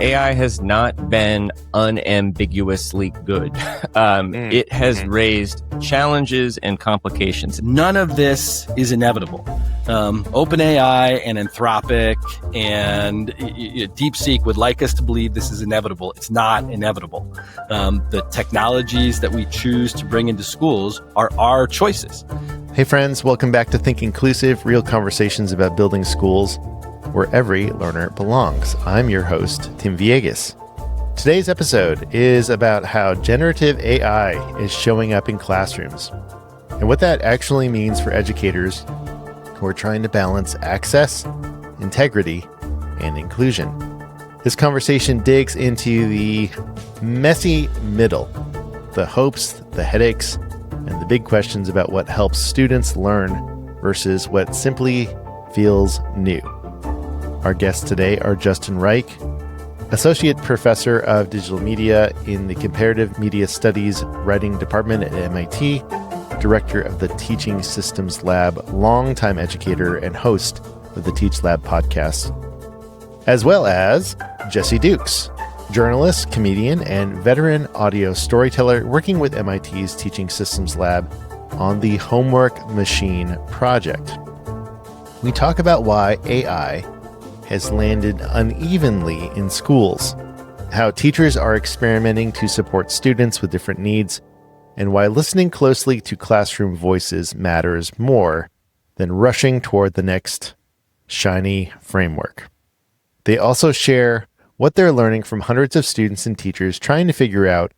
AI has not been unambiguously good. It has raised challenges and complications. None of this is inevitable. OpenAI and Anthropic and DeepSeek would like us to believe this is inevitable. It's not inevitable. The technologies that we choose to bring into schools are our choices. Hey friends, welcome back to Think Inclusive, real conversations about building schools where every learner belongs. I'm your host, Tim Villegas. Today's episode is about how generative AI is showing up in classrooms and what that actually means for educators who are trying to balance access, integrity, and inclusion. This conversation digs into the messy middle, the hopes, the headaches, and the big questions about what helps students learn versus what simply feels new. Our guests today are Justin Reich, Associate Professor of Digital Media in the Comparative Media Studies Writing Department at MIT, Director of the Teaching Systems Lab, longtime educator, and host of the TeachLab podcast, as well as Jesse Dukes, journalist, comedian, and veteran audio storyteller working with MIT's Teaching Systems Lab on the Homework Machine project. We talk about why AI has landed unevenly in schools, how teachers are experimenting to support students with different needs, and why listening closely to classroom voices matters more than rushing toward the next shiny framework. They also share what they're learning from hundreds of students and teachers trying to figure out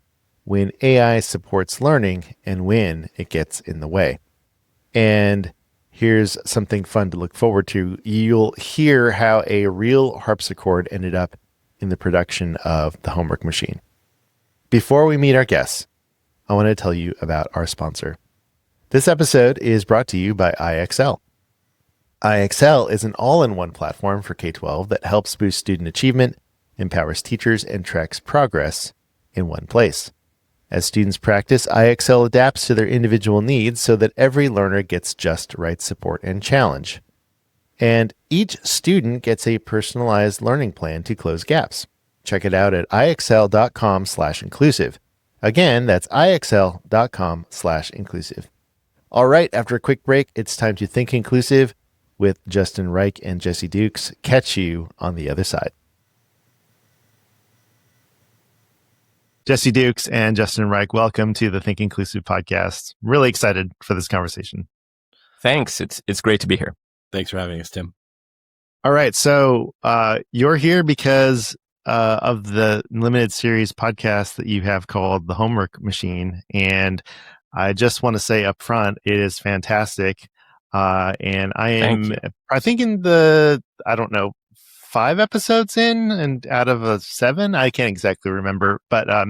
when AI supports learning and when it gets in the way. And here's something fun to look forward to. You'll hear how a real harpsichord ended up in the production of The Homework Machine. Before we meet our guests, I want to tell you about our sponsor. This episode is brought to you by IXL. IXL is an all-in-one platform for K-12 that helps boost student achievement, empowers teachers, and tracks progress in one place. As students practice, IXL adapts to their individual needs so that every learner gets just right support and challenge. And each student gets a personalized learning plan to close gaps. Check it out at ixl.com/inclusive. Again, that's ixl.com/inclusive. All right, after a quick break, it's time to Think Inclusive with Justin Reich and Jesse Dukes. Catch you on the other side. Jesse Dukes and Justin Reich, welcome to the Think Inclusive podcast. Really excited for this conversation. Thanks. It's great to be here. Thanks for having us, Tim. All right. So you're here because of the limited series podcast that you have called The Homework Machine. And I just want to say up front, it is fantastic. And I think in the, 5 episodes in and out of 7, I can't exactly remember, but I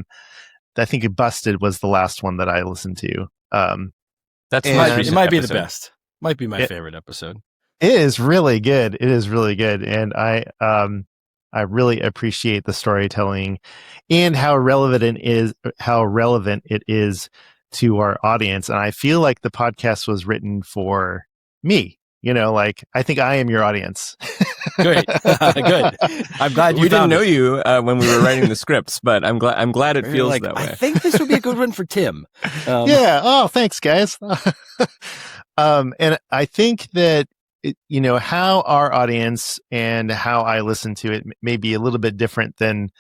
think Busted was the last one that I listened to. It might be the best. Might be my favorite episode. It is really good. And I really appreciate the storytelling and how relevant it is to our audience. And I feel like the podcast was written for me. I think I am your audience. Good. Good. I'm glad you We didn't know you when we were writing the scripts, but I'm glad it feels that way. I think this would be a good one for Tim. Yeah. Oh, thanks, guys. And I think that, how our audience and how I listen to it may be a little bit different than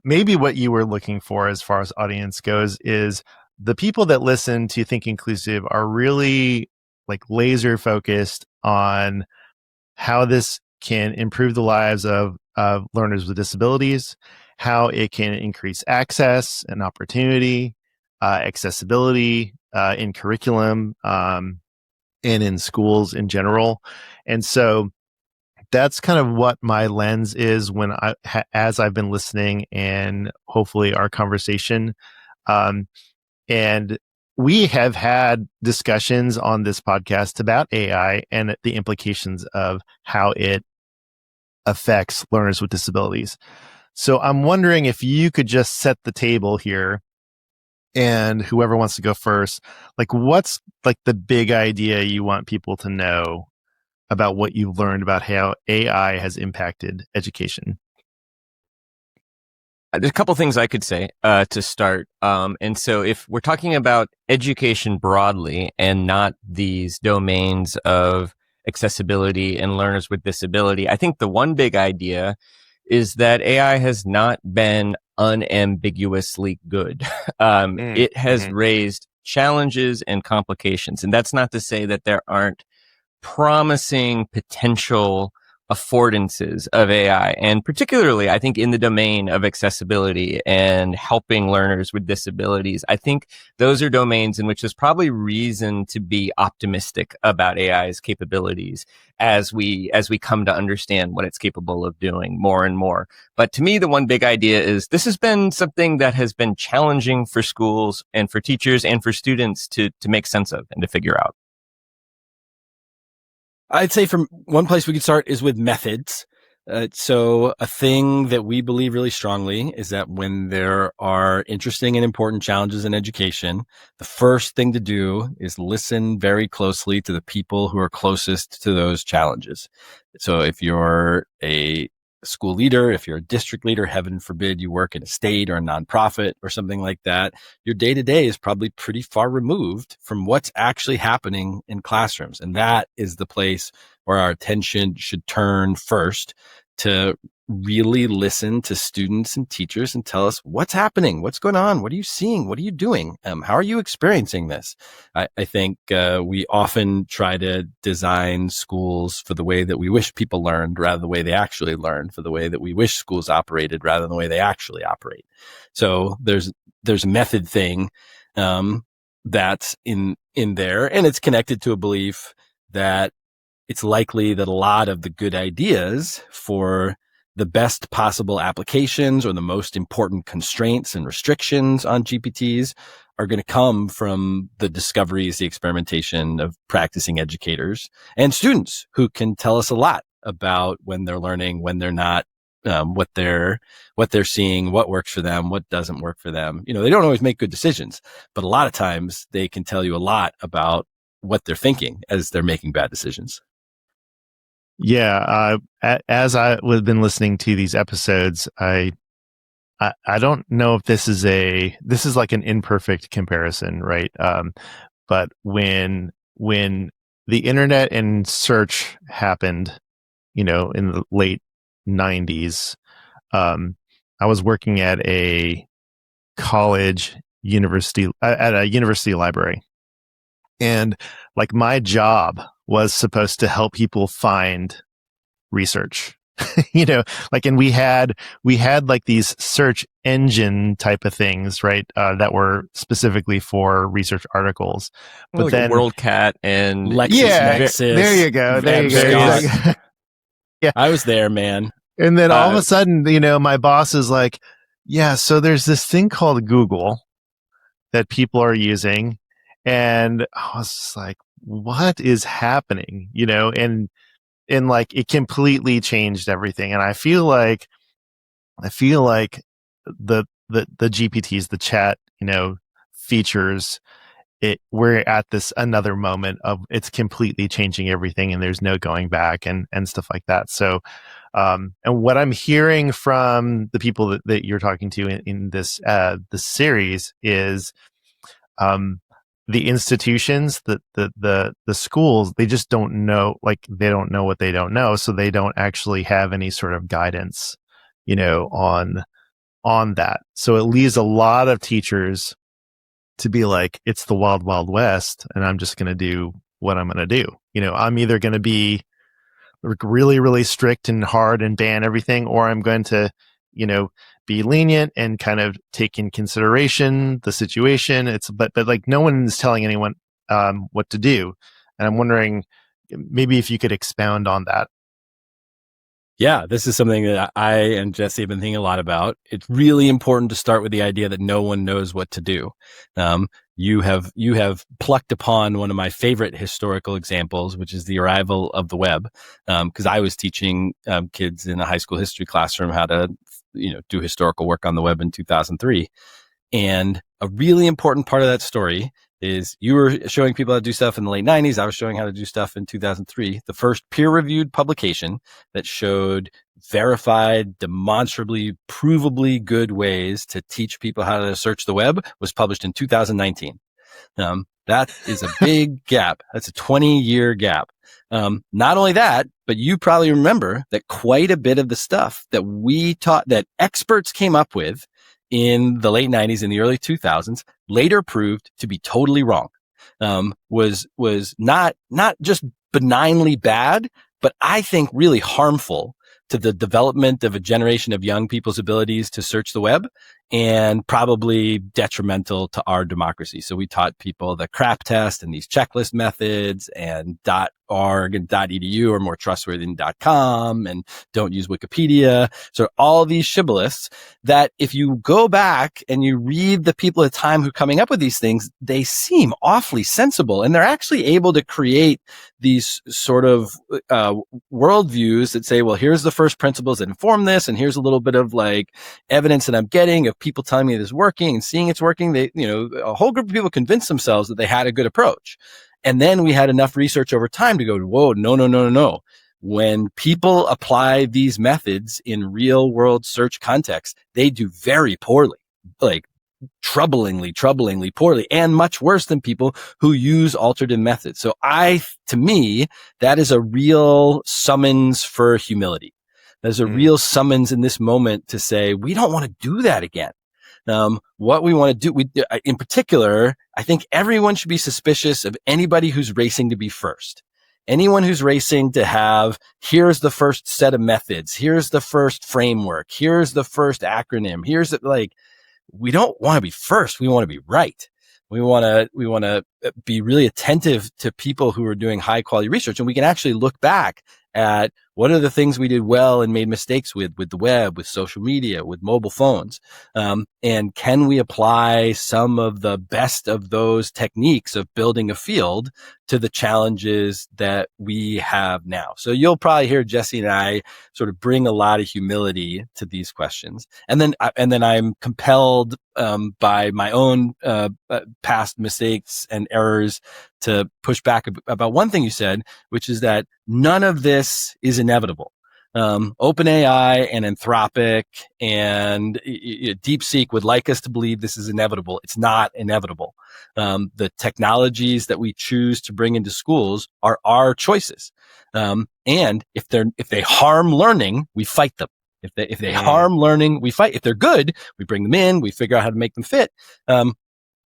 maybe what you were looking for as far as audience goes. Is the people that listen to Think Inclusive are really laser focused on how this can improve the lives of learners with disabilities, how it can increase access and opportunity, accessibility in curriculum, and in schools in general. And so that's kind of what my lens is when as I've been listening and hopefully our conversation. And we have had discussions on this podcast about AI and the implications of how it affects learners with disabilities. So I'm wondering if you could just set the table here, and whoever wants to go first, what's the big idea you want people to know about what you've learned about how AI has impacted education? There's a couple things I could say to start. And so if we're talking about education broadly and not these domains of accessibility and learners with disability, I think the one big idea is that AI has not been unambiguously good. It has raised challenges and complications. And that's not to say that there aren't promising potential affordances of AI. And particularly, I think in the domain of accessibility and helping learners with disabilities, I think those are domains in which there's probably reason to be optimistic about AI's capabilities as we come to understand what it's capable of doing more and more. But to me, the one big idea is this has been something that has been challenging for schools and for teachers and for students to make sense of and to figure out. I'd say from one place we could start is with methods. So a thing that we believe really strongly is that when there are interesting and important challenges in education, the first thing to do is listen very closely to the people who are closest to those challenges. So if you're a school leader, if you're a district leader, heaven forbid you work in a state or a nonprofit or something like that, your day to day is probably pretty far removed from what's actually happening in classrooms. And that is the place where our attention should turn first, to really listen to students and teachers and tell us what's happening, what's going on, what are you seeing, what are you doing, how are you experiencing this? I think we often try to design schools for the way that we wish people learned rather than the way they actually learn, for the way that we wish schools operated rather than the way they actually operate. So there's a method thing that's in there, and it's connected to a belief that it's likely that a lot of the good ideas for the best possible applications or the most important constraints and restrictions on GPTs are going to come from the discoveries, the experimentation of practicing educators and students who can tell us a lot about when they're learning, when they're not, what they're seeing, what works for them, what doesn't work for them. You know, they don't always make good decisions, but a lot of times they can tell you a lot about what they're thinking as they're making bad decisions. Yeah, as I've been listening to these episodes, I don't know if this is like an imperfect comparison, right? But when the internet and search happened, in the late 90s, I was working at a university library, and like my job was supposed to help people find research, and we had like these search engine type of things, right? That were specifically for research articles. But like then WorldCat and LexisNexis. There you go. Yeah. I was there, man. And then all of a sudden, my boss is like, yeah, so there's this thing called Google that people are using. And I was just like, what is happening? And like it completely changed everything. And I feel like the GPTs, the chat, features, we're at this another moment of it's completely changing everything, and there's no going back and stuff like that. So, and what I'm hearing from the people that you're talking to in this series is, the institutions, the schools, they just don't know, like they don't know what they don't know. So they don't actually have any sort of guidance, on that. So it leaves a lot of teachers to be like, it's the wild, wild west, and I'm just going to do what I'm going to do. I'm either going to be really, really strict and hard and ban everything, or I'm going to, be lenient and kind of take in consideration the situation. But like no one is telling anyone what to do. And I'm wondering maybe if you could expound on that. Yeah, this is something that I and Jesse have been thinking a lot about. It's really important to start with the idea that no one knows what to do. You have plucked upon one of my favorite historical examples, which is the arrival of the web. Because I was teaching kids in a high school history classroom how to, do historical work on the web in 2003. And a really important part of that story is you were showing people how to do stuff in the late 90s. I was showing how to do stuff in 2003. The first peer-reviewed publication that showed verified, demonstrably, provably good ways to teach people how to search the web was published in 2019. That is a big gap. That's a 20-year gap. Not only that, but you probably remember that quite a bit of the stuff that we taught, that experts came up with in the late 90s and the early 2000s, later proved to be totally wrong. Was not just benignly bad, but I think really harmful to the development of a generation of young people's abilities to search the web, and probably detrimental to our democracy. So we taught people the CRAP test and these checklist methods, and .org and .edu are more trustworthy than .com, and don't use Wikipedia. So all these shibboleths that if you go back and you read the people at the time who are coming up with these things, they seem awfully sensible, and they're actually able to create these sort of worldviews that say, well, here's the first principles that inform this, and here's a little bit of like evidence that I'm getting of people telling me this is working and seeing it's working. They, a whole group of people convinced themselves that they had a good approach. And then we had enough research over time to go, whoa, no. When people apply these methods in real world search context, they do very poorly, like troublingly poorly, and much worse than people who use alternative methods. So to me, that is a real summons for humility. There's a real summons in this moment to say, we don't want to do that again. What we want to do, in particular, I think everyone should be suspicious of anybody who's racing to be first. Anyone who's racing to have, here's the first set of methods, here's the first framework, here's the first acronym, we don't want to be first. We want to be right. We want to be really attentive to people who are doing high quality research, and we can actually look back at what are the things we did well and made mistakes with the web, with social media, with mobile phones. And can we apply some of the best of those techniques of building a field to the challenges that we have now? So you'll probably hear Jesse and I sort of bring a lot of humility to these questions. And then I'm compelled, by my own, past mistakes and errors to push back about one thing you said, which is that none of this is inevitable. OpenAI and Anthropic and DeepSeek would like us to believe this is inevitable. It's not inevitable. The technologies that we choose to bring into schools are our choices. And if they harm learning, we fight them. If they harm learning, we fight. If they're good, we bring them in, we figure out how to make them fit.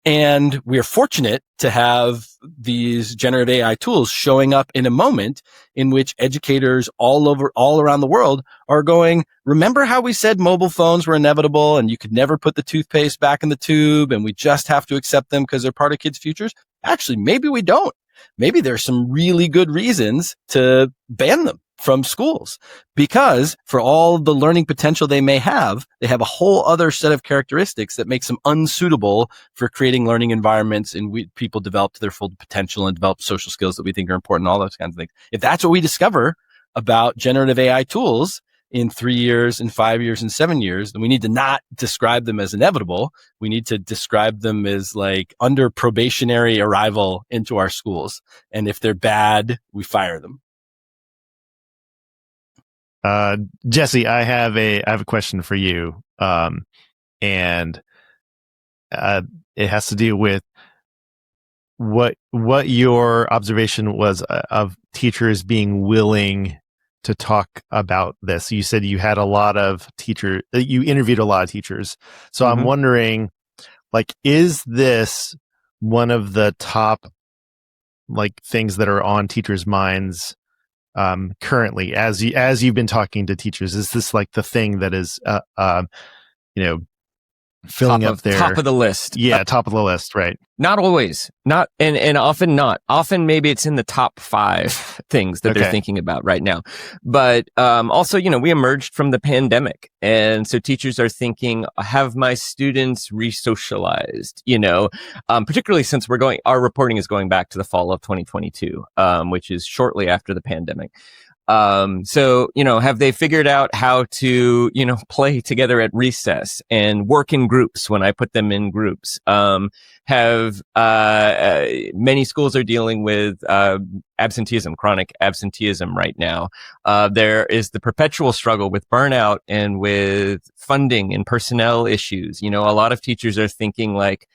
And we are fortunate to have these generative AI tools showing up in a moment in which educators all around the world are going, remember how we said mobile phones were inevitable and you could never put the toothpaste back in the tube and we just have to accept them because they're part of kids' futures? Actually, maybe we don't. Maybe there's some really good reasons to ban them from schools, because for all the learning potential they have a whole other set of characteristics that makes them unsuitable for creating learning environments in which people develop to their full potential and develop social skills that we think are important, all those kinds of things. If that's what we discover about generative AI tools in 3 years, in 5 years, in 7 years, then we need to not describe them as inevitable. We need to describe them as like under probationary arrival into our schools. And if they're bad, we fire them. Jesse, I have a question for you. And it has to do with what your observation was of teachers being willing to talk about this. You said you had a lot of you interviewed a lot of teachers. So I'm wondering, like, is this one of the top things that are on teachers' minds currently as you've been talking to teachers? Is this like the thing that is filling up their top of the list? Top of the list, right? Not always, not, and often not. Often maybe it's in the top 5 things that they're thinking about right now. But also, we emerged from the pandemic, and so teachers are thinking, have my students re-socialized? Particularly since our reporting is going back to the fall of 2022, which is shortly after the pandemic. So, have they figured out how to, play together at recess and work in groups when I put them in groups? Many schools are dealing with, absenteeism, chronic absenteeism right now. There is the perpetual struggle with burnout and with funding and personnel issues. A lot of teachers are thinking like,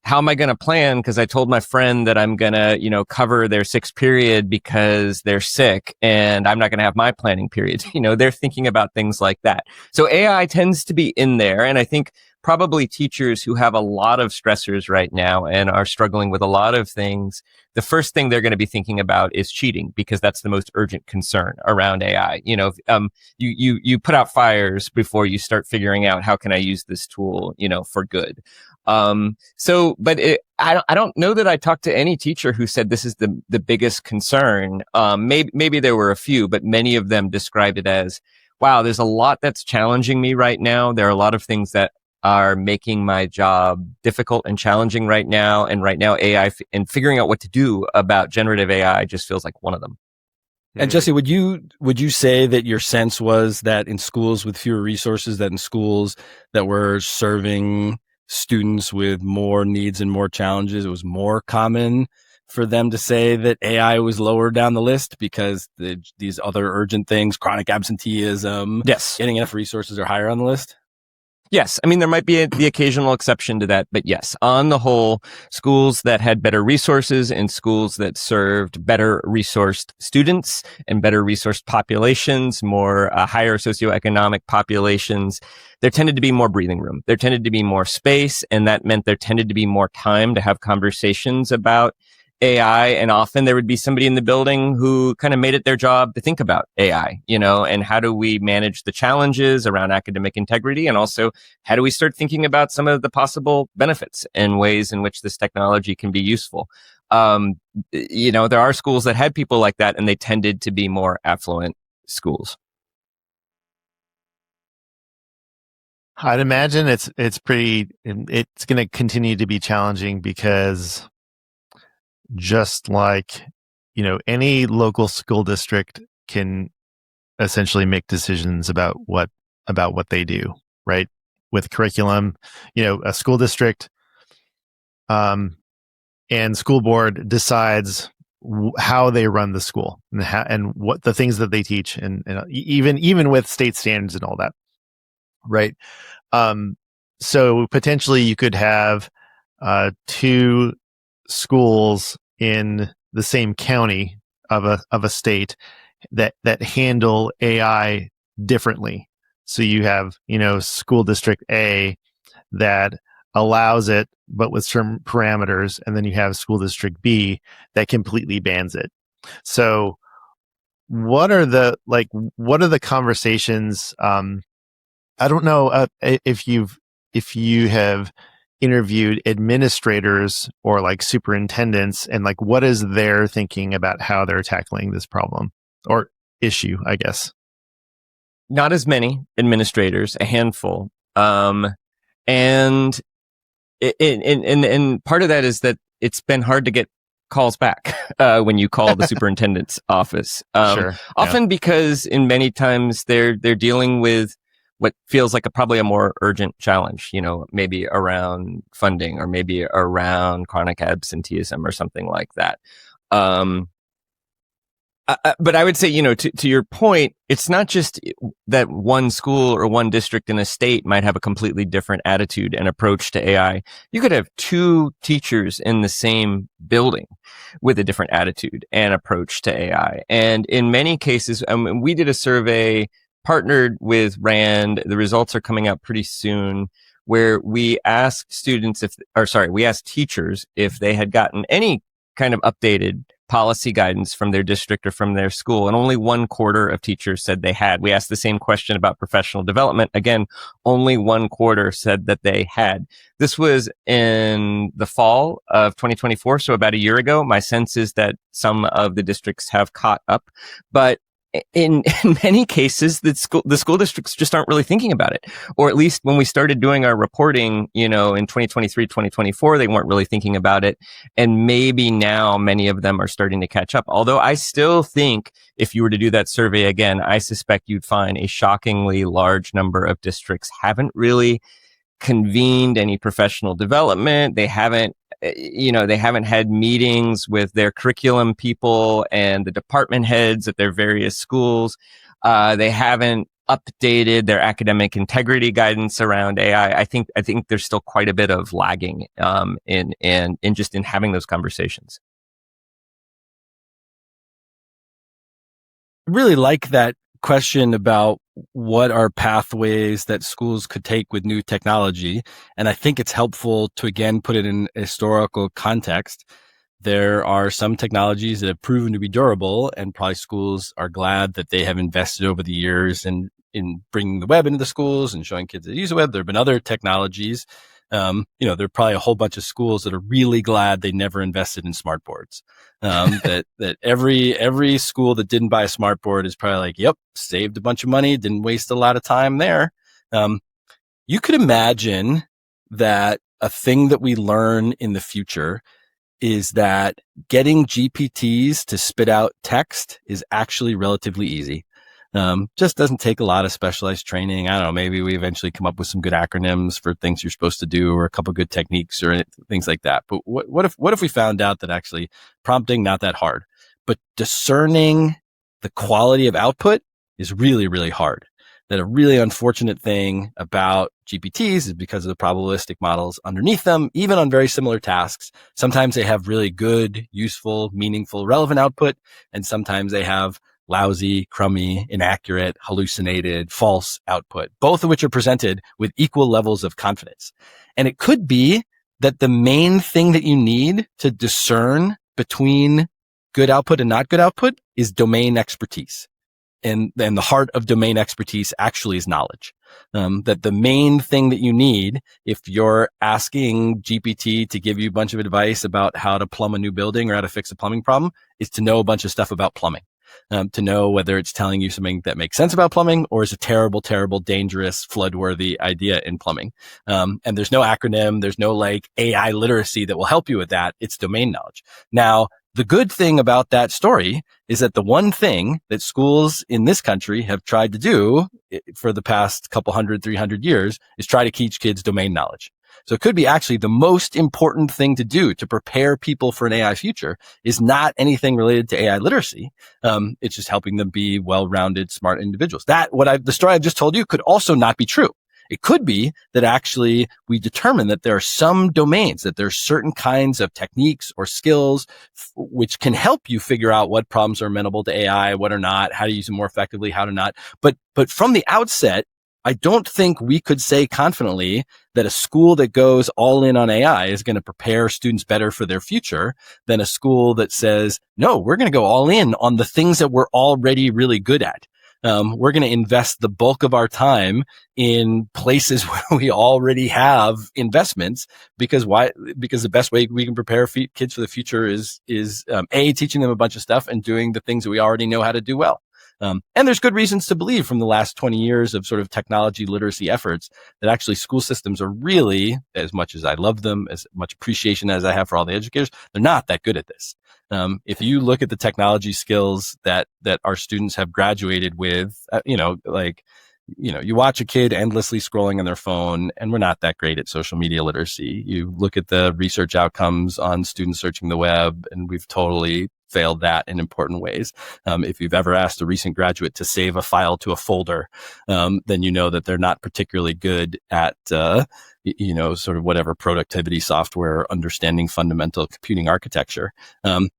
how am I going to plan? Because I told my friend that I'm going to, cover their sixth period because they're sick and I'm not going to have my planning period. They're thinking about things like that. So AI tends to be in there. And I think probably teachers who have a lot of stressors right now and are struggling with a lot of things, the first thing they're going to be thinking about is cheating, because that's the most urgent concern around AI. You put out fires before you start figuring out how can I use this tool, for good. I don't know that I talked to any teacher who said this is the biggest concern. Maybe there were a few, but many of them described it as, wow, there's a lot that's challenging me right now. There are a lot of things that are making my job difficult and challenging right now. And right now, AI and figuring out what to do about generative AI just feels like one of them. And Jesse, would you say that your sense was that in schools with fewer resources, that in schools that were serving students with more needs and more challenges, it was more common for them to say that AI was lower down the list because these other urgent things, chronic absenteeism, yes, getting enough resources, are higher on the list? Yes. I mean, there might be the occasional exception to that, but yes, on the whole, schools that had better resources and schools that served better resourced students and better resourced populations, more higher socioeconomic populations, there tended to be more breathing room. There tended to be more space, and that meant there tended to be more time to have conversations about AI. And often there would be somebody in the building who kind of made it their job to think about AI, and how do we manage the challenges around academic integrity? And also, how do we start thinking about some of the possible benefits and ways in which this technology can be useful? There are schools that had people like that, and they tended to be more affluent schools. I'd imagine it's going to continue to be challenging because just like, any local school district can essentially make decisions about what they do, right? With curriculum, a school district, and school board decides how they run the school and what the things that they teach, and even with state standards and all that, right? So potentially you could have two schools in the same county of a state that handle AI differently. So you have, school district A that allows it, but with certain parameters, and then you have school district B that completely bans it. So what are the conversations? I don't know if you have interviewed administrators or like superintendents, and like what is their thinking about how they're tackling this problem or issue, I guess. Not as many administrators, a handful. And part of that is that it's been hard to get calls back when you call the superintendent's office. Sure. Often because in many times they're dealing with what feels like probably a more urgent challenge, maybe around funding or maybe around chronic absenteeism or something like that. But I would say, to your point, it's not just that one school or one district in a state might have a completely different attitude and approach to AI. You could have two teachers in the same building with a different attitude and approach to AI. And in many cases, we did a survey partnered with RAND. The results are coming out pretty soon, where we asked teachers if they had gotten any kind of updated policy guidance from their district or from their school. And only 1/4 of teachers said they had. We asked the same question about professional development. Again, only 1/4 said that they had. This was in the fall of 2024, so about a year ago. My sense is that some of the districts have caught up, but in many cases, the school districts just aren't really thinking about it. Or at least when we started doing our reporting, in 2023, 2024, they weren't really thinking about it. And maybe now many of them are starting to catch up. Although I still think if you were to do that survey again, I suspect you'd find a shockingly large number of districts haven't really convened any professional development. They haven't had meetings with their curriculum people and the department heads at their various schools. They haven't updated their academic integrity guidance around AI. I think there's still quite a bit of lagging in having those conversations. Really like that question about what are pathways that schools could take with new technology. And I think it's helpful to, again, put it in historical context. There are some technologies that have proven to be durable, and probably schools are glad that they have invested over the years in bringing the web into the schools and showing kids how to use the web. There have been other technologies. There are probably a whole bunch of schools that are really glad they never invested in smart boards. That every school that didn't buy a smart board is probably like, yep, saved a bunch of money, didn't waste a lot of time there. You could imagine that a thing that we learn in the future is that getting GPTs to spit out text is actually relatively easy. Just doesn't take a lot of specialized training. I don't know, maybe we eventually come up with some good acronyms for things you're supposed to do, or a couple good techniques or things like that. But what if we found out that actually prompting, not that hard, but discerning the quality of output is really, really hard? That a really unfortunate thing about GPTs is because of the probabilistic models underneath them, even on very similar tasks. Sometimes they have really good, useful, meaningful, relevant output, and sometimes they have lousy, crummy, inaccurate, hallucinated, false output, both of which are presented with equal levels of confidence. And it could be that the main thing that you need to discern between good output and not good output is domain expertise. And the heart of domain expertise actually is knowledge. That the main thing that you need, if you're asking GPT to give you a bunch of advice about how to plumb a new building or how to fix a plumbing problem, is to know a bunch of stuff about plumbing. To know whether it's telling you something that makes sense about plumbing or is a terrible, terrible, dangerous, flood-worthy idea in plumbing. And there's no acronym, there's no like AI literacy that will help you with that. It's domain knowledge. Now, the good thing about that story is that the one thing that schools in this country have tried to do for the past couple 300 years is try to teach kids domain knowledge. So it could be actually the most important thing to do to prepare people for an AI future is not anything related to AI literacy. It's just helping them be well-rounded, smart individuals. The story I've just told you could also not be true. It could be that actually we determine that there are some domains, that there are certain kinds of techniques or skills which can help you figure out what problems are amenable to AI, what are not, how to use them more effectively, how to not. But from the outset, I don't think we could say confidently that a school that goes all in on AI is going to prepare students better for their future than a school that says, no, we're going to go all in on the things that we're already really good at. We're going to invest the bulk of our time in places where we already have investments because the best way we can prepare kids for the future is A, teaching them a bunch of stuff and doing the things that we already know how to do well. And there's good reasons to believe from the last 20 years of sort of technology literacy efforts that actually school systems are really, as much as I love them, as much appreciation as I have for all the educators, they're not that good at this. If you look at the technology skills that our students have graduated with, you watch a kid endlessly scrolling on their phone, and we're not that great at social media literacy. You look at the research outcomes on students searching the web, and we've totally failed that in important ways. If you've ever asked a recent graduate to save a file to a folder, then you know that they're not particularly good at, sort of whatever productivity software, understanding fundamental computing architecture.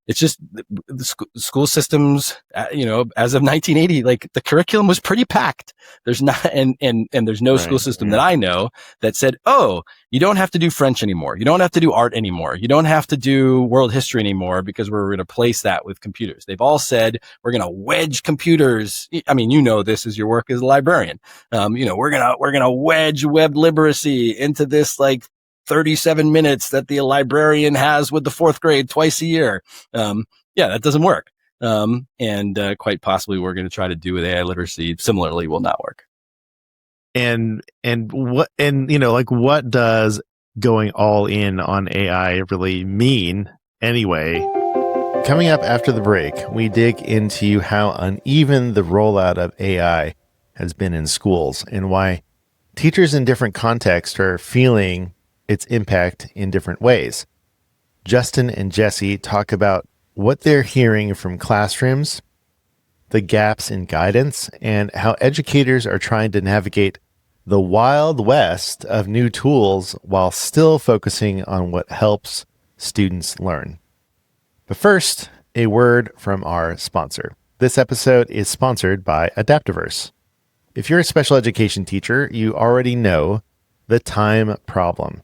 It's just the school systems, as of 1980, like the curriculum was pretty packed. There's not, and there's no school system that I know that said, oh, you don't have to do French anymore. You don't have to do art anymore. You don't have to do world history anymore because we're going to replace that with computers. They've all said, we're going to wedge computers. I mean, this as your work as a librarian. We're going to wedge web literacy into this like 37 minutes that the librarian has with the fourth grade twice a year. That doesn't work. and quite possibly we're going to try to do with AI literacy similarly will not work. And what, and like, what does going all in on AI really mean anyway? Coming up after the break, we dig into how uneven the rollout of AI has been in schools and why teachers in different contexts are feeling its impact in different ways. Justin and Jesse talk about what they're hearing from classrooms, the gaps in guidance, and how educators are trying to navigate the wild west of new tools while still focusing on what helps students learn. But first, a word from our sponsor. This episode is sponsored by Adaptiverse. If you're a special education teacher, you already know the time problem.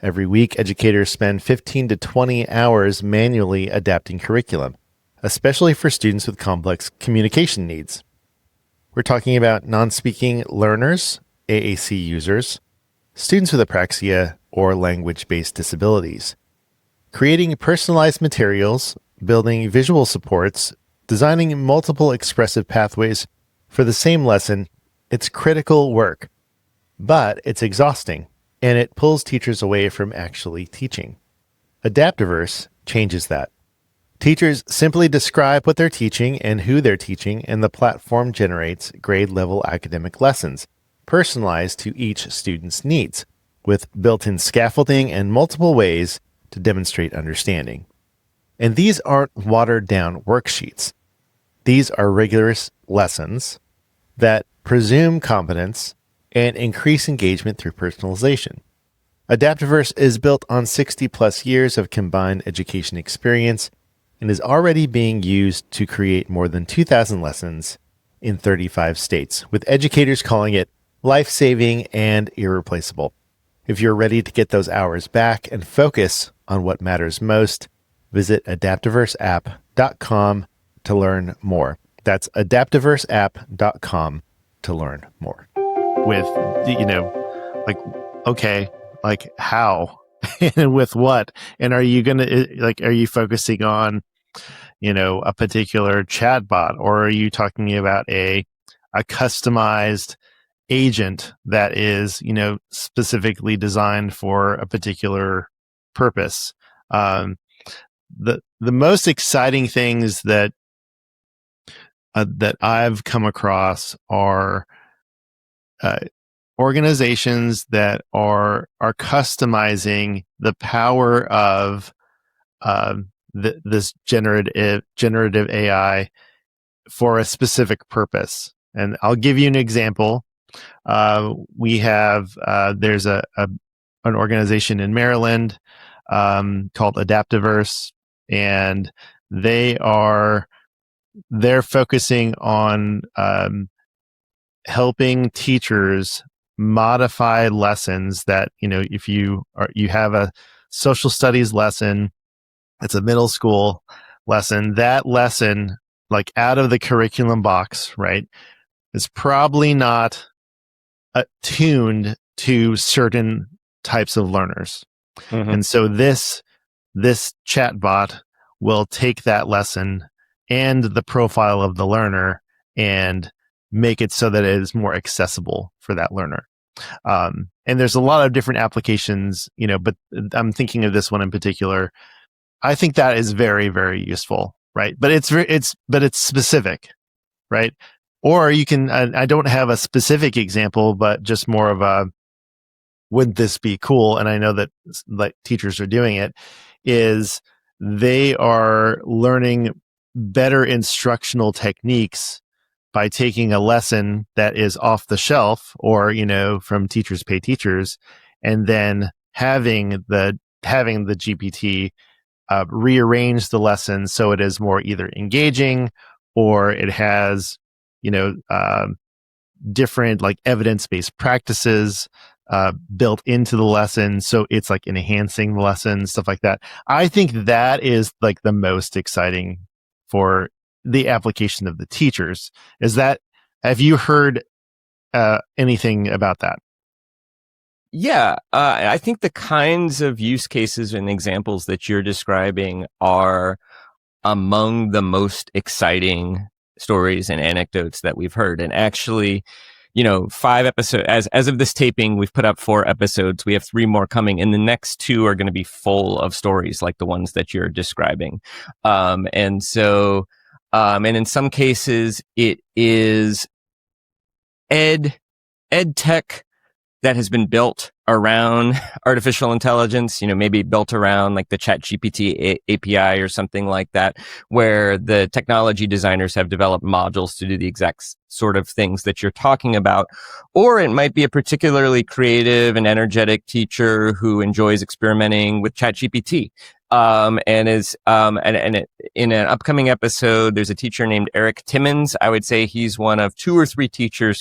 Every week, educators spend 15 to 20 hours manually adapting curriculum, especially for students with complex communication needs. We're talking about non-speaking learners, AAC users, students with apraxia, or language-based disabilities. Creating personalized materials, building visual supports, designing multiple expressive pathways for the same lesson, it's critical work, but it's exhausting, and it pulls teachers away from actually teaching. Adaptiverse changes that. Teachers simply describe what they're teaching and who they're teaching, and the platform generates grade-level academic lessons, personalized to each student's needs, with built-in scaffolding and multiple ways to demonstrate understanding. And these aren't watered-down worksheets. These are rigorous lessons that presume competence and increase engagement through personalization. Adaptiverse is built on 60 plus years of combined education experience and is already being used to create more than 2,000 lessons in 35 states, with educators calling it life-saving and irreplaceable. If you're ready to get those hours back and focus on what matters most, visit adaptiverseapp.com to learn more. That's adaptiverseapp.com to learn more. With, like, okay, like how and with what? And are you going to, are you focusing on, a particular chatbot, or are you talking about a customized agent that is, specifically designed for a particular purpose? The most exciting things that I've come across are organizations that are customizing the power of this generative AI for a specific purpose. And I'll give you an example. We have there's an organization in Maryland called Adaptiverse, and they're focusing on helping teachers modify lessons that, if you have a social studies lesson, it's a middle school lesson, that lesson, like out of the curriculum box, right, is probably not tuned to certain types of learners. Mm-hmm. And so this chatbot will take that lesson and the profile of the learner and make it so that it is more accessible for that learner. And there's a lot of different applications, but I'm thinking of this one in particular. I think that is very, very useful, right? But it's specific, right? Or you can, I don't have a specific example, but just more of a, would this be cool? And I know that like teachers are doing it, is they are learning better instructional techniques by taking a lesson that is off the shelf or, from Teachers Pay Teachers, and then having the GPT rearrange the lesson so it is more either engaging or it has, different like evidence-based practices built into the lesson. So it's like enhancing the lesson, stuff like that. I think that is like the most exciting for the application of the teachers. Have you heard anything about that? Yeah, I think the kinds of use cases and examples that you're describing are among the most exciting stories and anecdotes that we've heard. And actually, 5 episodes, as of this taping, we've put up 4 episodes. We have 3 more coming, and the next 2 are going to be full of stories like the ones that you're describing. And in some cases, it is ed tech that has been built around artificial intelligence, maybe built around like the ChatGPT API or something like that, where the technology designers have developed modules to do the exact sort of things that you're talking about. Or it might be a particularly creative and energetic teacher who enjoys experimenting with ChatGPT. In an upcoming episode, there's a teacher named Eric Timmons. I would say he's one of 2 or 3 teachers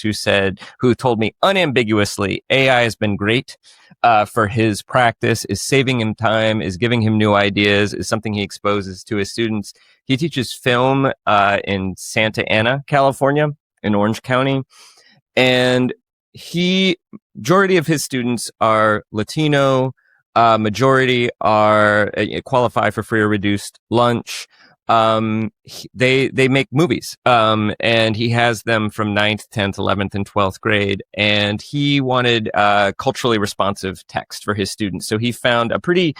who told me unambiguously, AI has been great, for his practice, is saving him time, is giving him new ideas, is something he exposes to his students. He teaches film, in Santa Ana, California, in Orange County. And majority of his students are Latino, majority are qualify for free or reduced lunch. They make movies, and he has them from 9th, 10th, 11th, and 12th grade. And he wanted culturally responsive text for his students. So he found a pretty,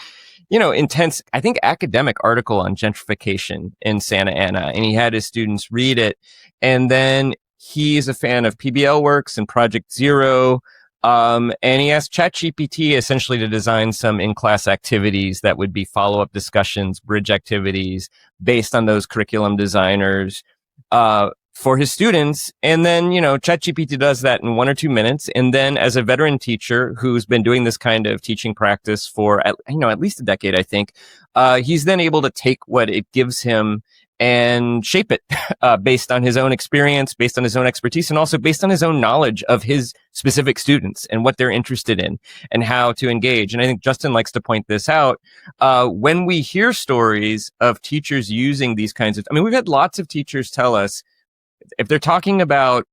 intense, I think, academic article on gentrification in Santa Ana, and he had his students read it. And then he's a fan of PBL Works and Project Zero. And he asked ChatGPT essentially to design some in-class activities that would be follow-up discussions, bridge activities based on those curriculum designers for his students. And then, ChatGPT does that in 1 or 2 minutes. And then as a veteran teacher who's been doing this kind of teaching practice for, at least a decade, I think, he's then able to take what it gives him and shape it based on his own experience, based on his own expertise, and also based on his own knowledge of his specific students and what they're interested in and how to engage. And I think Justin likes to point this out. When we hear stories of teachers using these kinds of, we've had lots of teachers tell us if they're talking about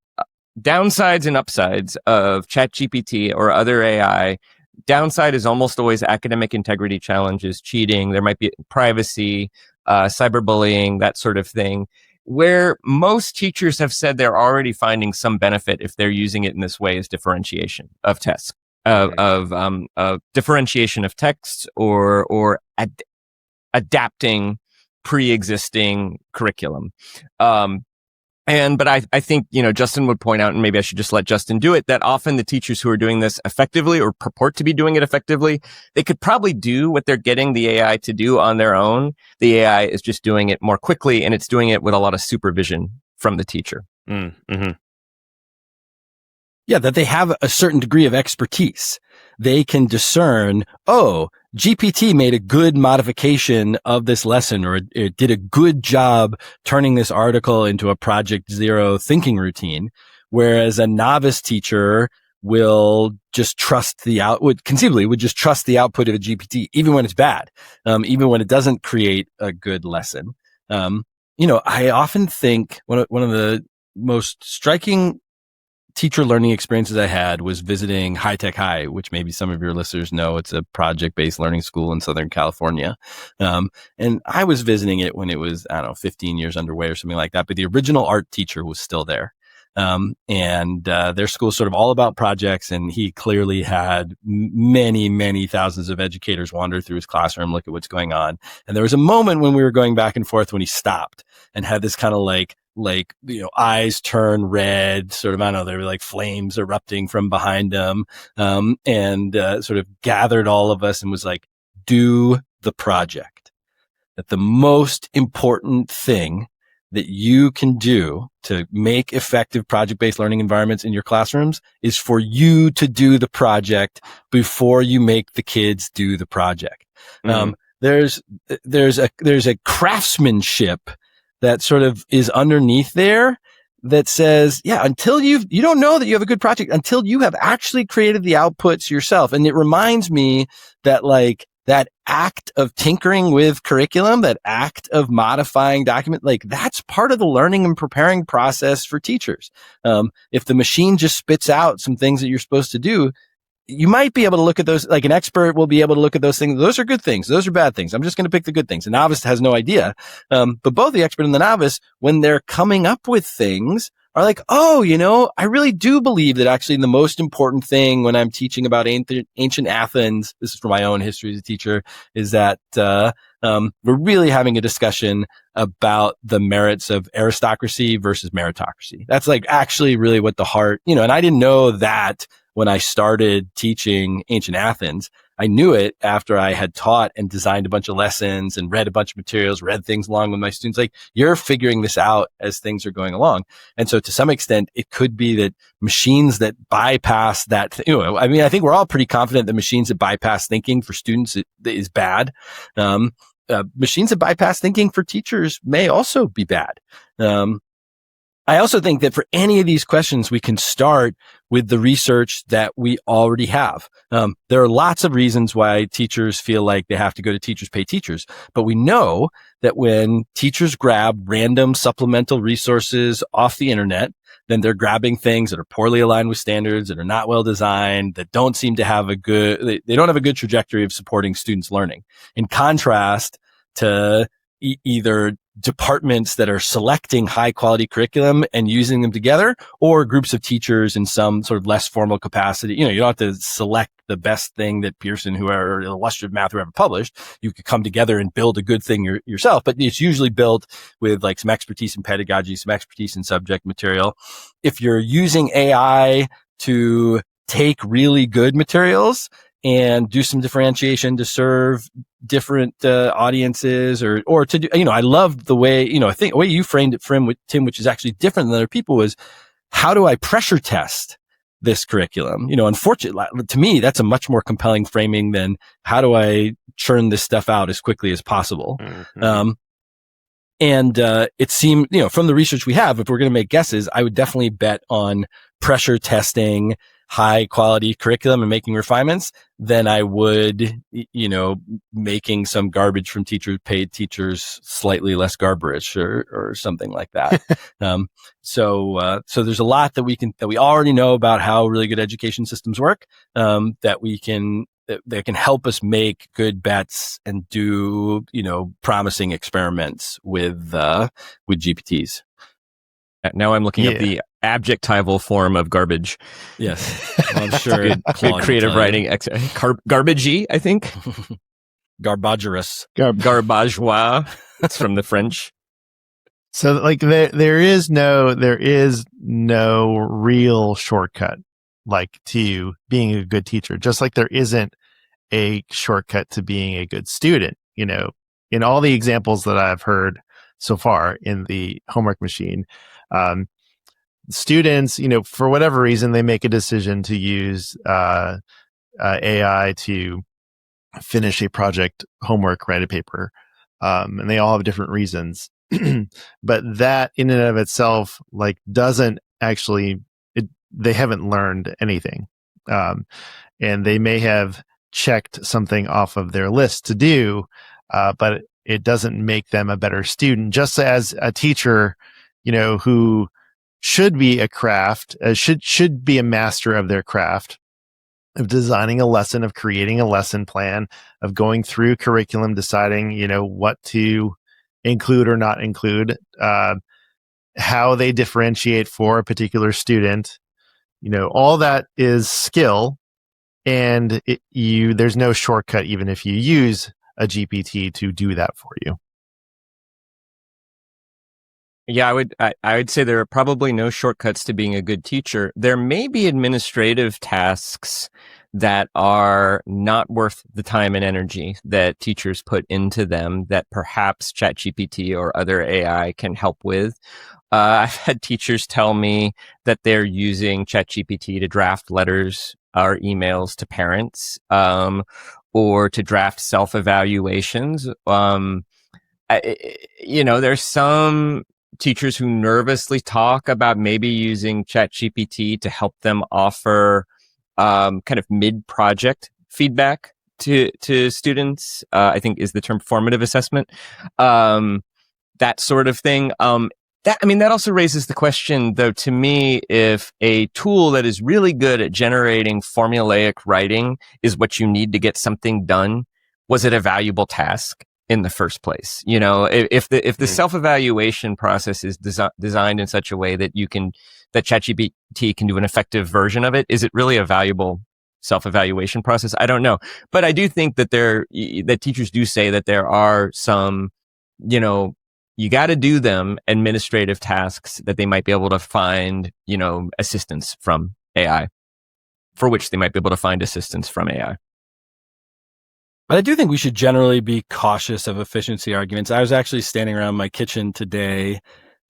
downsides and upsides of ChatGPT or other AI, downside is almost always academic integrity challenges, cheating. There might be privacy, cyberbullying, that sort of thing, where most teachers have said they're already finding some benefit if they're using it in this way is differentiation of tests, of differentiation of texts or adapting pre-existing curriculum. But I think, Justin would point out, and maybe I should just let Justin do it, that often the teachers who are doing this effectively or purport to be doing it effectively, they could probably do what they're getting the AI to do on their own. The AI is just doing it more quickly, and it's doing it with a lot of supervision from the teacher. Mm-hmm. Yeah, that they have a certain degree of expertise. They can discern, GPT made a good modification of this lesson, or it did a good job turning this article into a Project Zero thinking routine. Whereas a novice teacher will just trust conceivably would just trust the output of a GPT, even when it's bad, even when it doesn't create a good lesson. I often think one of the most striking teacher learning experiences I had was visiting High Tech High, which maybe some of your listeners know. It's a project-based learning school in Southern California. And I was visiting it when it was, 15 years underway or something like that. But the original art teacher was still there. Their school is sort of all about projects. And he clearly had many, many thousands of educators wander through his classroom, look at what's going on. And there was a moment when we were going back and forth when he stopped and had this kind of eyes turn red, sort of, there were like flames erupting from behind him, sort of gathered all of us and was like, do the project. That the most important thing that you can do to make effective project-based learning environments in your classrooms is for you to do the project before you make the kids do the project. Mm-hmm. There's a craftsmanship that sort of is underneath there that says, until you don't know that you have a good project until you have actually created the outputs yourself. And it reminds me that that act of tinkering with curriculum, that act of modifying document, that's part of the learning and preparing process for teachers. If the machine just spits out some things that you're supposed to do, you might be able to look at those, like an expert will be able to look at those things. Those are good things. Those are bad things. I'm just going to pick the good things. A novice has no idea. But both the expert and the novice, when they're coming up with things, are like, oh, I really do believe that actually the most important thing when I'm teaching about ancient Athens, this is from my own history as a teacher, is that we're really having a discussion about the merits of aristocracy versus meritocracy. That's like actually really what the heart, and I didn't know that when I started teaching ancient Athens. I knew it after I had taught and designed a bunch of lessons and read a bunch of materials, read things along with my students. Like, you're figuring this out as things are going along. And so to some extent, it could be that machines that bypass that, I think we're all pretty confident that machines that bypass thinking for students is bad. Machines that bypass thinking for teachers may also be bad. I also think that for any of these questions, we can start with the research that we already have. There are lots of reasons why teachers feel like they have to go to teachers pay teachers, but we know that when teachers grab random supplemental resources off the internet, then they're grabbing things that are poorly aligned with standards, that are not well designed, that don't seem to have they don't have a good trajectory of supporting students' learning. In contrast to either departments that are selecting high quality curriculum and using them together, or groups of teachers in some sort of less formal capacity. You don't have to select the best thing that Pearson, whoever, illustrative math, whoever published. You could come together and build a good thing yourself, but it's usually built with like some expertise in pedagogy, some expertise in subject material. If you're using AI to take really good materials and do some differentiation to serve different audiences, or to do, I love the way, I think the way you framed it, Tim, which is actually different than other people, was how do I pressure test this curriculum? Unfortunately, to me, that's a much more compelling framing than how do I churn this stuff out as quickly as possible. Mm-hmm. And it seemed, from the research we have, if we're going to make guesses, I would definitely bet on pressure testing high quality curriculum and making refinements than I would, making some garbage from paid teachers slightly less garbage or something like that. So there's a lot that we already know about how really good education systems work, that can help us make good bets and do, promising experiments with GPTs. Now I'm looking up the adjectival form of garbage. Yes. Well, I'm sure. good creative writing. Garbagey, I think. Garbagerous. Garbageois. It's from the French. So like there is no real shortcut like to being a good teacher, just like there isn't a shortcut to being a good student. In all the examples that I've heard so far in the homework machine, students, for whatever reason, they make a decision to use AI to finish a project, homework, write a paper, and they all have different reasons. But that in and of itself, like, doesn't actually, they haven't learned anything. And they may have checked something off of their list to do, but it doesn't make them a better student. Just as a teacher, who should be should be a master of their craft, of designing a lesson, of creating a lesson plan, of going through curriculum, deciding, what to include or not include, how they differentiate for a particular student, all that is skill, and there's no shortcut even if you use a GPT to do that for you. Yeah, I would say there are probably no shortcuts to being a good teacher. There may be administrative tasks that are not worth the time and energy that teachers put into them that perhaps ChatGPT or other AI can help with. I've had teachers tell me that they're using ChatGPT to draft letters or emails to parents, or to draft self-evaluations. There's some teachers who nervously talk about maybe using ChatGPT to help them offer kind of mid-project feedback to students. I think is the term formative assessment, that sort of thing. That also raises the question, though, to me, if a tool that is really good at generating formulaic writing is what you need to get something done, was it a valuable task in the first place? You know, if the self-evaluation process is designed in such a way that that ChatGPT can do an effective version of it, is it really a valuable self-evaluation process? I don't know. But I do think that that teachers do say that there are some, you got to do them administrative tasks that they might be able to find, assistance from AI, for which they might be able to find assistance from AI. But I do think we should generally be cautious of efficiency arguments. I was actually standing around my kitchen today,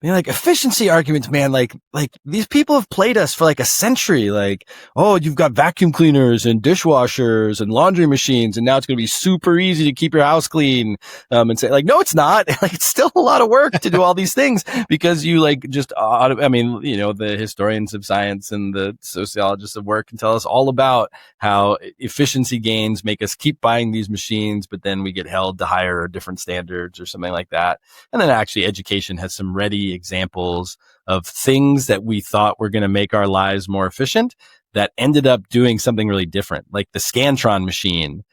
like efficiency arguments, man. Like these people have played us for like a century. Like, oh, you've got vacuum cleaners and dishwashers and laundry machines, and now it's going to be super easy to keep your house clean. And say like, no, it's not. Like, it's still a lot of work to do all these things because you the historians of science and the sociologists of work can tell us all about how efficiency gains make us keep buying these machines, but then we get held to higher or different standards or something like that. And then actually education has some ready examples of things that we thought were going to make our lives more efficient that ended up doing something really different. Like the Scantron machine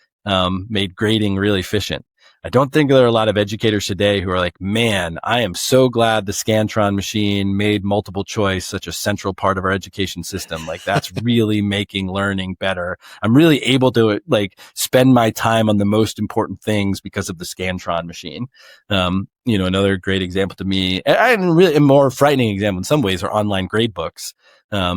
made grading really efficient. I don't think there are a lot of educators today who are like, man, I am so glad the Scantron machine made multiple choice such a central part of our education system. Like, that's really making learning better. I'm really able to spend my time on the most important things because of the Scantron machine. Another great example to me, and really a more frightening example in some ways, are online grade books. I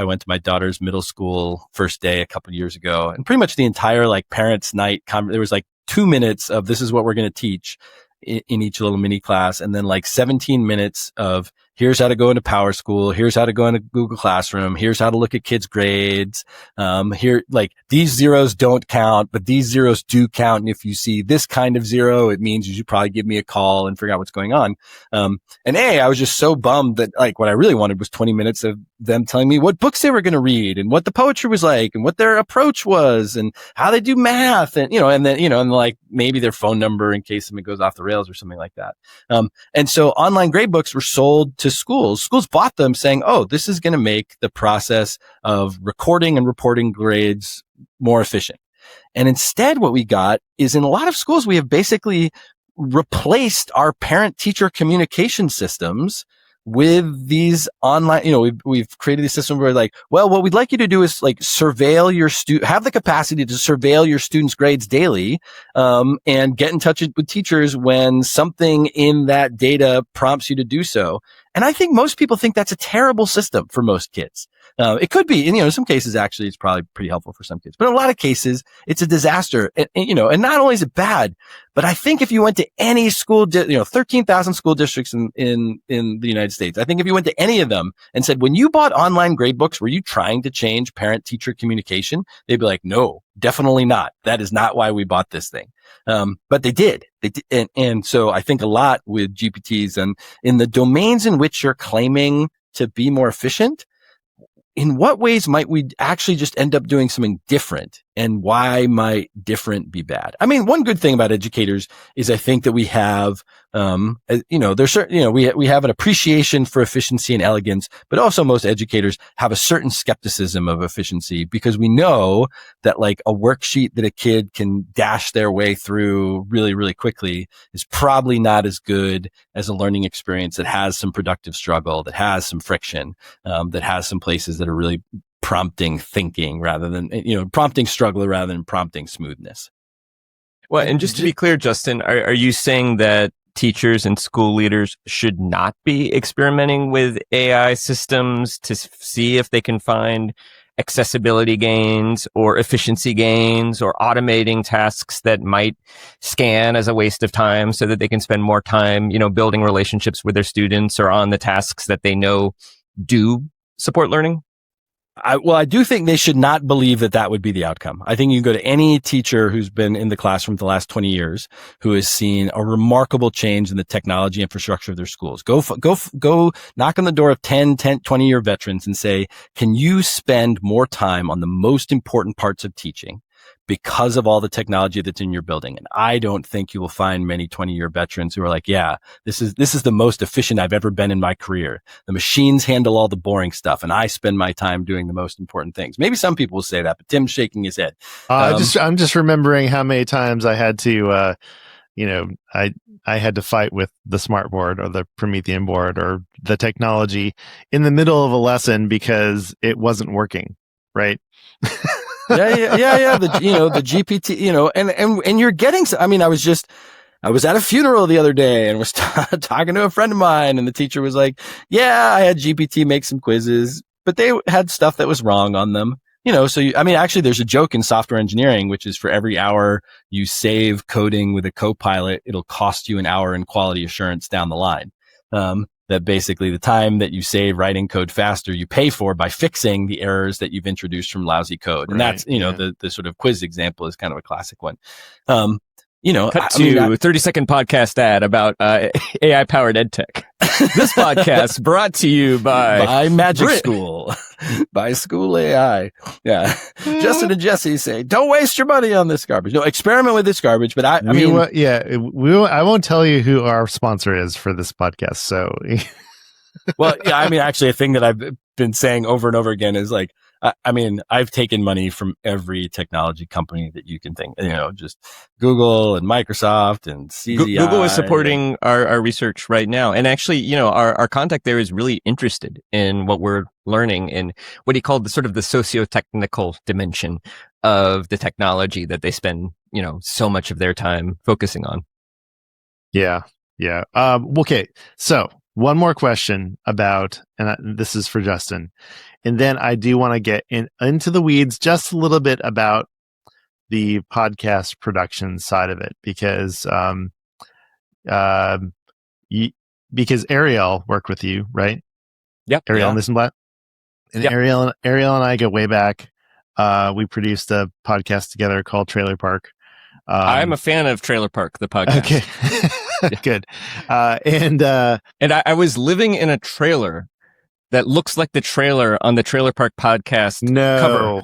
went to my daughter's middle school first day a couple of years ago, and pretty much the entire parents' night, there was 2 minutes of this is what we're going to teach in each little mini class. And then 17 minutes of here's how to go into Power School. Here's how to go into Google Classroom. Here's how to look at kids' grades. These zeros don't count, but these zeros do count. And if you see this kind of zero, it means you should probably give me a call and figure out what's going on. I was just so bummed that what I really wanted was 20 minutes of them telling me what books they were going to read and what the poetry was like and what their approach was and how they do math and, maybe their phone number in case something goes off the rails or something like that. And so online grade books were sold to schools. Schools bought them saying, oh, this is going to make the process of recording and reporting grades more efficient. And instead, what we got is in a lot of schools, we have basically replaced our parent-teacher communication systems with these online, we've created a system where what we'd like you to do is surveil your have the capacity to surveil your students' grades daily, and get in touch with teachers when something in that data prompts you to do so. And I think most people think that's a terrible system for most kids. It could be, and in some cases, actually, it's probably pretty helpful for some kids. But in a lot of cases, it's a disaster. And not only is it bad, but I think if you went to any school, 13,000 school districts in the United States, I think if you went to any of them and said, when you bought online grade books, were you trying to change parent-teacher communication? They'd be like, no, definitely not. That is not why we bought this thing. But they did. And so I think a lot with GPTs and in the domains in which you're claiming to be more efficient, in what ways might we actually just end up doing something different, and why might different be bad? I mean, one good thing about educators is I think that we have, there's certain, we have an appreciation for efficiency and elegance, but also most educators have a certain skepticism of efficiency because we know that a worksheet that a kid can dash their way through really, really quickly is probably not as good as a learning experience that has some productive struggle, that has some friction, that has some places that are really prompting thinking rather than, prompting struggle rather than prompting smoothness. Well, and just to be clear, Justin, are you saying that teachers and school leaders should not be experimenting with AI systems to see if they can find accessibility gains or efficiency gains or automating tasks that might scan as a waste of time so that they can spend more time, building relationships with their students or on the tasks that they know do support learning? I do think they should not believe that would be the outcome. I think you can go to any teacher who's been in the classroom for the last 20 years who has seen a remarkable change in the technology infrastructure of their schools. Go knock on the door of 20-year veterans and say, can you spend more time on the most important parts of teaching? because of all the technology that's in your building. And I don't think you will find many 20-year veterans who are like, yeah, this is the most efficient I've ever been in my career. The machines handle all the boring stuff, and I spend my time doing the most important things. Maybe some people will say that, but Tim's shaking his head. I'm just remembering how many times I had to, I had to fight with the smart board or the Promethean board or the technology in the middle of a lesson because it wasn't working, right? Yeah. The GPT, and you're getting. I mean, I was at a funeral the other day and was talking to a friend of mine, and the teacher was like, "Yeah, I had GPT make some quizzes, but they had stuff that was wrong on them." Actually, there's a joke in software engineering, which is for every hour you save coding with a copilot, it'll cost you an hour in quality assurance down the line. That basically the time that you save writing code faster, you pay for by fixing the errors that you've introduced from lousy code. And that's, the sort of quiz example is kind of a classic one. Cut to 30-second podcast ad about AI-powered edtech. This podcast brought to you by Magic School, by School AI. Yeah. Justin and Jesse say, don't waste your money on this garbage. No, experiment with this garbage. But I won't tell you who our sponsor is for this podcast. So, well, yeah, actually, a thing that I've been saying over and over again is like, I've taken money from every technology company that you can think, just Google and Microsoft and CZI. Google is supporting our research right now. And actually, our contact there is really interested in what we're learning in what he called the sort of the socio-technical dimension of the technology that they spend, so much of their time focusing on. Yeah. Yeah. Okay. So one more question about, and this is for Justin. And then I do want to get into the weeds just a little bit about the podcast production side of it, because Ariel worked with you, right? Yep. Ariel Nissenblatt. And yep. Ariel and I go way back. We produced a podcast together called Trailer Park. I'm a fan of Trailer Park, the podcast. Okay. Good. And I was living in a trailer that looks like the trailer on the Trailer Park podcast cover.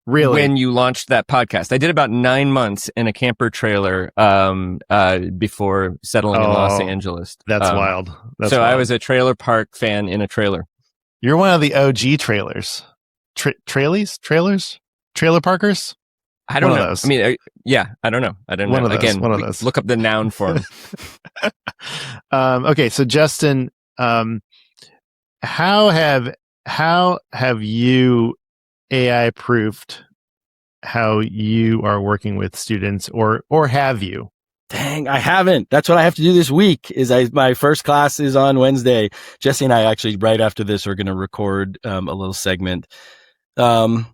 Really? When you launched that podcast. I did about 9 months in a camper trailer before settling in Los Angeles. That's wild. That's wild. I was a Trailer Park fan in a trailer. You're one of the OG trailers. Trailers? Trailer Parkers? I don't know. Those. I don't know. I don't know. Again, one of those. Look up the noun form. Okay, so Justin, how have you AI proofed how you are working with students, or have you? Dang, I haven't. That's what I have to do this week. My first class is on Wednesday. Jesse and I actually, right after this, are going to record a little segment. And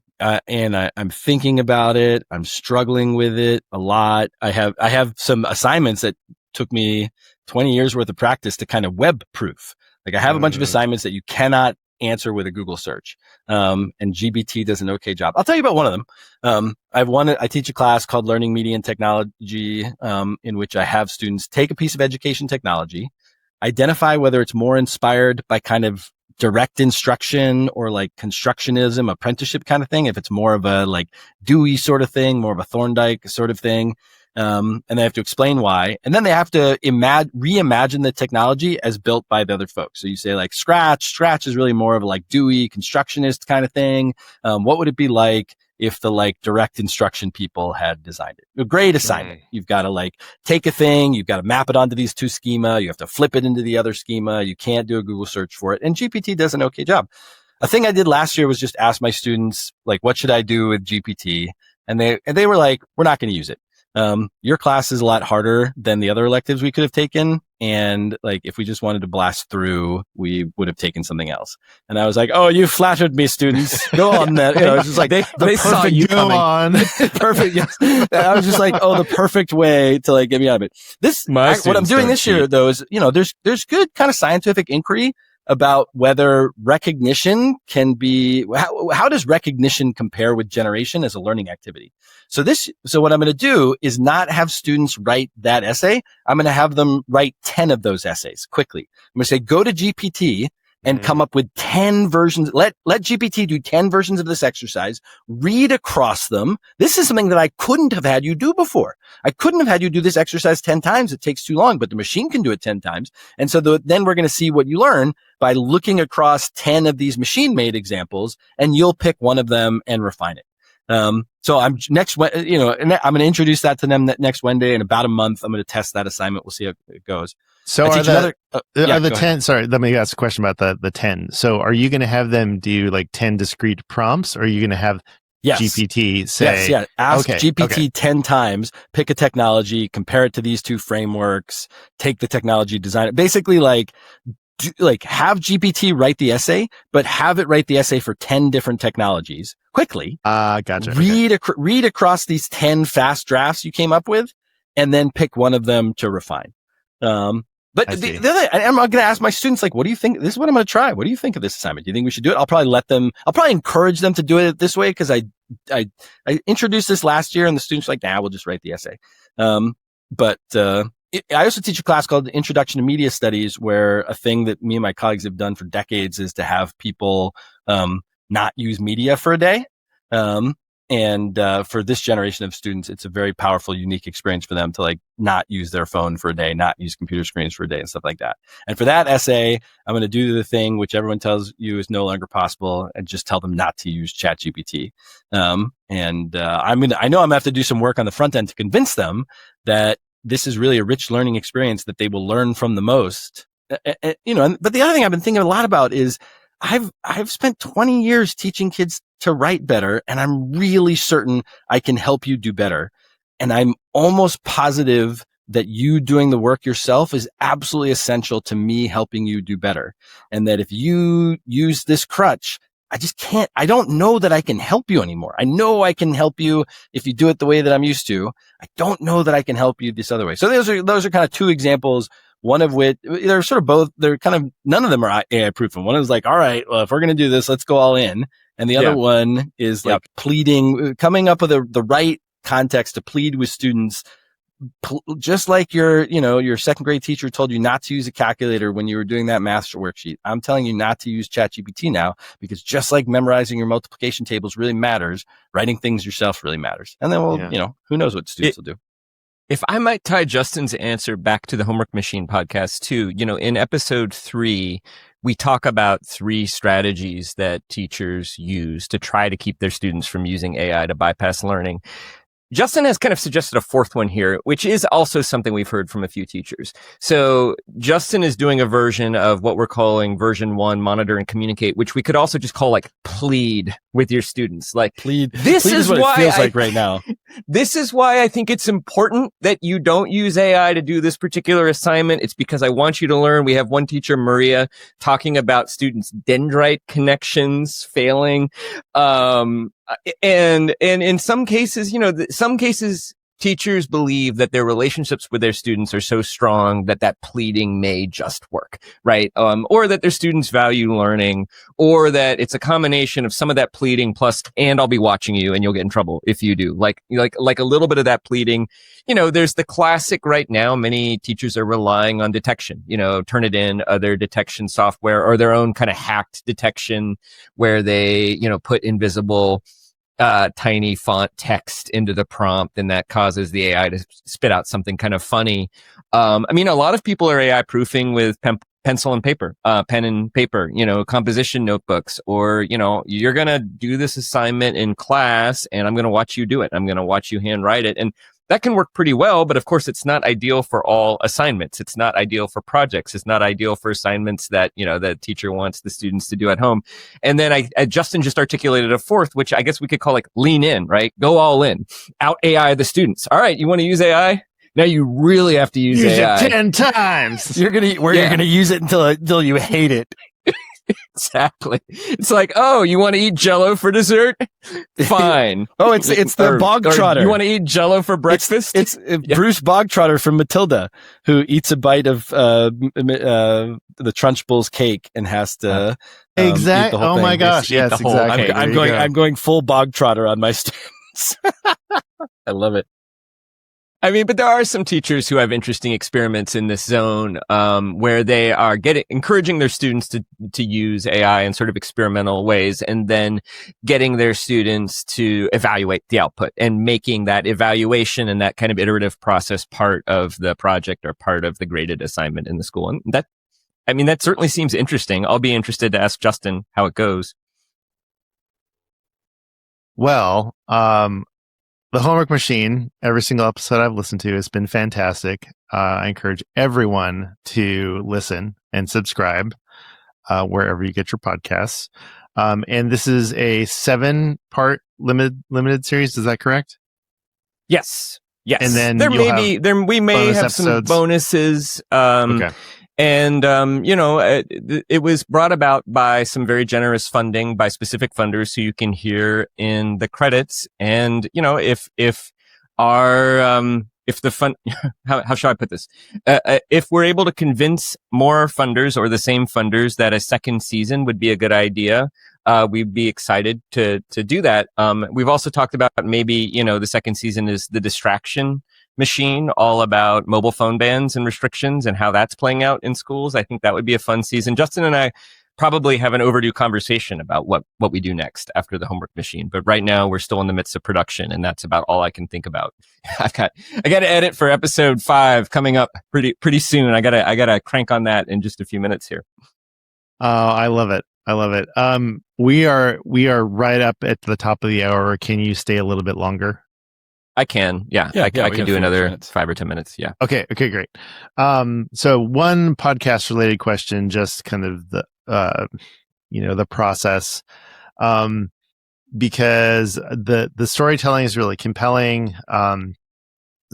I'm thinking about it. I'm struggling with it a lot. I have some assignments that took me 20 years worth of practice to kind of web proof. Like I have a bunch of assignments that you cannot answer with a Google search. And GPT does an okay job. I'll tell you about one of them. I teach a class called Learning Media and Technology, in which I have students take a piece of education technology, identify whether it's more inspired by kind of direct instruction or like constructionism, apprenticeship kind of thing. If it's more of a like Dewey sort of thing, more of a Thorndike sort of thing. And they have to explain why. And then they have to reimagine the technology as built by the other folks. So you say like Scratch is really more of a like Dewey constructionist kind of thing. What would it be like if the like direct instruction people had designed it? A great assignment. You've got to like take a thing, you've got to map it onto these two schema. You have to flip it into the other schema. You can't do a Google search for it. And GPT does an okay job. A thing I did last year was just ask my students, like, what should I do with GPT? And they were like, we're not going to use it. Your class is a lot harder than the other electives we could have taken. And like, if we just wanted to blast through, we would have taken something else. And I was like, oh, you flattered me, students. Go on that. It's just like, they saw you coming. On. Perfect. Yes. I was just like, oh, the perfect way to like get me out of it. What I'm doing this year though is, there's good kind of scientific inquiry about whether recognition can be, how does recognition compare with generation as a learning activity? So what I'm going to do is not have students write that essay. I'm going to have them write 10 of those essays quickly. I'm going to say, go to GPT and come up with 10 versions. Let GPT do 10 versions of this exercise, read across them. This is something that I couldn't have had you do before. I couldn't have had you do this exercise 10 times. It takes too long, but the machine can do it 10 times. And so then we're going to see what you learn by looking across 10 of these machine-made examples, and you'll pick one of them and refine it. So I'm I'm going to introduce that to them next Wednesday. In about a month, I'm going to test that assignment. We'll see how it goes. So are the 10, sorry, let me ask a question about the 10. So are you going to have them do like 10 discrete prompts, or are you going to have GPT say, ask GPT 10 times, pick a technology, compare it to these two frameworks, take the technology, design it. Basically have GPT write the essay, but have it write the essay for 10 different technologies quickly. Gotcha. Read across these 10 fast drafts you came up with, and then pick one of them to refine. But the other, I'm going to ask my students, like, what do you think? This is what I'm going to try. What do you think of this assignment? Do you think we should do it? I'll probably encourage them to do it this way, because I introduced this last year, and the students were like, nah, we'll just write the essay. I also teach a class called Introduction to Media Studies, where a thing that me and my colleagues have done for decades is to have people not use media for a day. For this generation of students, it's a very powerful, unique experience for them to not use their phone for a day, not use computer screens for a day and stuff like that. And for that essay, I'm going to do the thing which everyone tells you is no longer possible, and just tell them not to use ChatGPT. I know I'm going to have to do some work on the front end to convince them that this is really a rich learning experience that they will learn from the most. But the other thing I've been thinking a lot about is I've spent 20 years teaching kids to write better, and I'm really certain I can help you do better. And I'm almost positive that you doing the work yourself is absolutely essential to me helping you do better. And that if you use this crutch, I don't know that I can help you anymore. I know I can help you if you do it the way that I'm used to. I don't know that I can help you this other way. So those are kind of two examples. One of which, they're sort of both, they're kind of, none of them are AI proof. And one is like, all right, well, if we're going to do this, let's go all in. And the other one is pleading, coming up with the right context to plead with students. Just like your second grade teacher told you not to use a calculator when you were doing that math worksheet. I'm telling you not to use ChatGPT now, because just like memorizing your multiplication tables really matters, writing things yourself really matters. And then who knows what students will do. If I might tie Justin's answer back to the Homework Machine podcast too, in episode 3, we talk about 3 strategies that teachers use to try to keep their students from using AI to bypass learning. Justin has kind of suggested a 4th one here, which is also something we've heard from a few teachers. So Justin is doing a version of what we're calling version 1, monitor and communicate, which we could also just call plead with your students. Plead. This plead is what it feels like right now. This is why I think it's important that you don't use AI to do this particular assignment. It's because I want you to learn. We have one teacher, Maria, talking about students' dendrite connections failing. And in some cases, teachers believe that their relationships with their students are so strong that pleading may just work, right? Or that their students value learning, or that it's a combination of some of that pleading plus, and I'll be watching you and you'll get in trouble if you do. Like a little bit of that pleading. There's the classic right now, many teachers are relying on detection, Turnitin, other detection software, or their own kind of hacked detection where they, put invisible tiny font text into the prompt, and that causes the AI to spit out something kind of funny. A lot of people are AI proofing with pencil and paper, pen and paper, composition notebooks, or, you're going to do this assignment in class and I'm going to watch you do it. I'm going to watch you handwrite it. And that can work pretty well, but of course it's not ideal for all assignments. It's not ideal for projects. It's not ideal for assignments that, the teacher wants the students to do at home. And then Justin just articulated a 4th, which I guess we could call lean in, right? Go all in, out AI the students. All right. You want to use AI? Now you really have to use AI. It 10 times. You're going to use it until you hate it. Exactly. It's like, oh, you want to eat Jell-O for dessert? Fine. Oh, it's the bog trotter. You want to eat Jell-O for breakfast? It's Bruce Bogtrotter from Matilda, who eats a bite of the Trunchbull's cake and has to exactly. Oh my gosh! Yes, exactly. I'm going full Bogtrotter on my students. I love it. I mean, but there are some teachers who have interesting experiments in this zone, where they are encouraging their students to use AI in sort of experimental ways, and then getting their students to evaluate the output and making that evaluation and that kind of iterative process part of the project or part of the graded assignment in the school. And that certainly seems interesting. I'll be interested to ask Justin how it goes. Well, the homework machine, every single episode I've listened to has been fantastic. I encourage everyone to listen and subscribe wherever you get your podcasts. And this is a 7-part limited series. Is that correct? Yes. And then we may have some episodes. Bonuses. Okay. And, it was brought about by some very generous funding by specific funders who you can hear in the credits. And, if the fund, how shall I put this? If we're able to convince more funders or the same funders that a second season would be a good idea, we'd be excited to do that. We've also talked about maybe, the second season is the distraction machine, all about mobile phone bans and restrictions and how that's playing out in schools. I think that would be a fun season. Justin and I probably have an overdue conversation about what we do next after the homework machine. But right now we're still in the midst of production, and that's about all I can think about. I got to edit for episode 5 coming up pretty soon. I gotta crank on that in just a few minutes here. I love it. We are right up at the top of the hour. Can you stay a little bit longer? I can. Yeah, I can do another 5 or 10 minutes. Yeah. Okay, great. So one podcast related question, just kind of the process, because the storytelling is really compelling.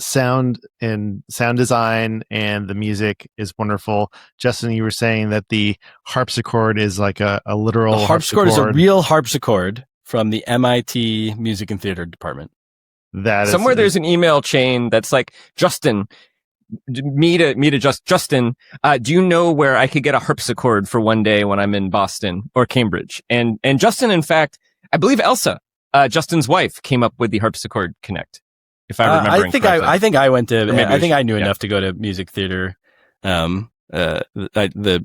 Sound design and the music is wonderful. Justin, you were saying that the harpsichord is like a literal harpsichord is a real harpsichord from the MIT Music and Theater Department. That somewhere there's an email chain that's like, Justin, Justin, do you know where I could get a harpsichord for one day when I'm in Boston or Cambridge? And Justin, in fact, I believe Elsa, Justin's wife, came up with the Harpsichord Connect. If I remember correctly. I think I went to. I think I knew enough to go to music theater, the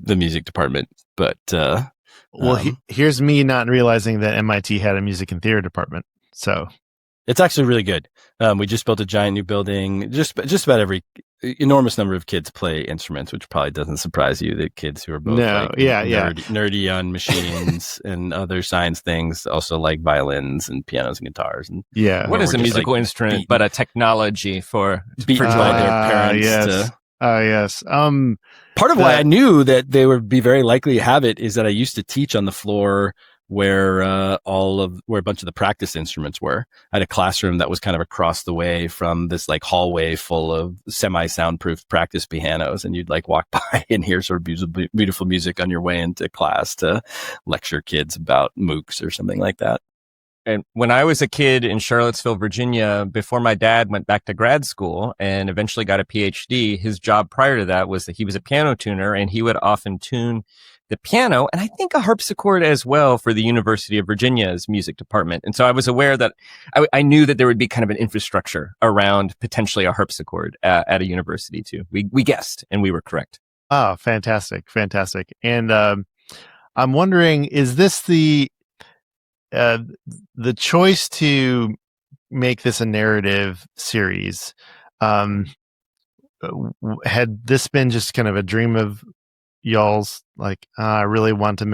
music department. But here's me not realizing that MIT had a music and theater department. So it's actually really good. We just built a giant new building. Just about every enormous number of kids play instruments, which probably doesn't surprise you. The kids who are both nerdy on machines and other science things, also like violins and pianos and guitars. And what is a musical instrument but a technology for beaten by their parents? Yes. Yes. Part of why I knew that they would be very likely to have it is that I used to teach on the floor where a bunch of the practice instruments were. I had a classroom that was kind of across the way from this like hallway full of semi-soundproof practice pianos, and you'd like walk by and hear sort of beautiful music on your way into class to lecture kids about MOOCs or something like that. And when I was a kid in Charlottesville, Virginia, before my dad went back to grad school and eventually got a PhD, his job prior to that was that he was a piano tuner, and he would often tune the piano, and I think a harpsichord as well, for the University of Virginia's music department. And so I was aware that I knew that there would be kind of an infrastructure around potentially a harpsichord at a university too. We guessed, and we were correct. Oh, fantastic. And I'm wondering, is this the choice to make this a narrative series? Had this been just kind of a dream of y'all's, like, I really want to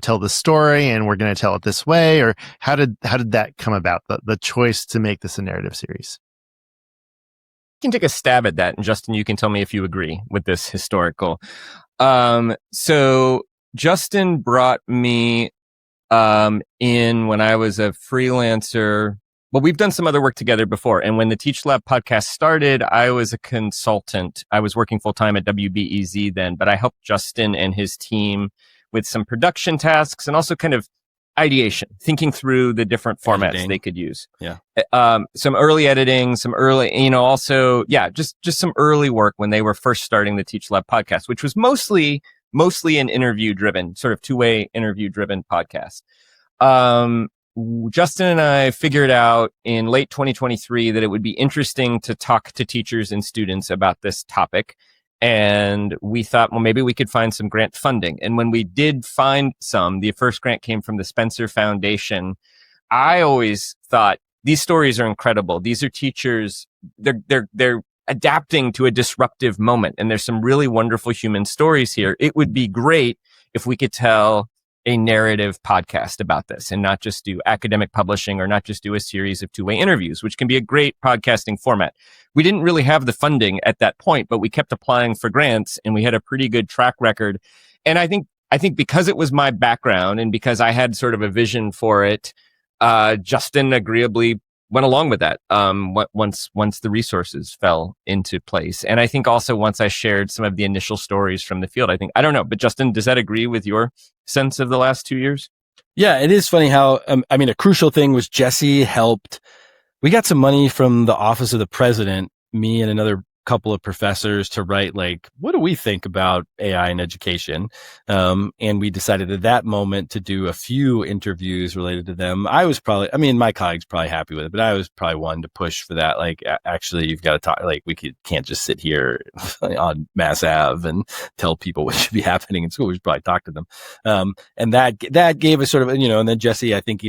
tell this story and we're going to tell it this way? Or how did that come about, the choice to make this a narrative series? I can take a stab at that, and Justin, you can tell me if you agree with this historical. So Justin brought me in when I was a freelancer. Well, we've done some other work together before. And when the TeachLab podcast started, I was a consultant. I was working full time at WBEZ then, but I helped Justin and his team with some production tasks and also kind of ideation, thinking through the different formats they could use. Yeah. Some early editing, some early, also, just some early work when they were first starting the TeachLab podcast, which was mostly an interview driven, sort of two-way interview driven podcast. Justin and I figured out in late 2023 that it would be interesting to talk to teachers and students about this topic. And we thought, well, maybe we could find some grant funding. And when we did find some, the first grant came from the Spencer Foundation. I always thought these stories are incredible. These are teachers. They're adapting to a disruptive moment. And there's some really wonderful human stories here. It would be great if we could tell a narrative podcast about this and not just do academic publishing or not just do a series of two-way interviews, which can be a great podcasting format. We didn't really have the funding at that point, but we kept applying for grants and we had a pretty good track record. And I think because it was my background and because I had sort of a vision for it, Justin agreeably went along with that once the resources fell into place. And I think also once I shared some of the initial stories from the field, I don't know, but Justin, does that agree with your sense of the last 2 years? Yeah, it is funny how, a crucial thing was Jesse helped. We got some money from the Office of the President, me and another couple of professors, to write, like, what do we think about AI in education? And we decided at that moment to do a few interviews related to them. I was probably, my colleagues probably happy with it, but I was probably one to push for that. Like, actually, you've got to talk, like, can't just sit here on Mass Ave and tell people what should be happening in school. We should probably talk to them. And that gave us sort of, and then Jesse, I think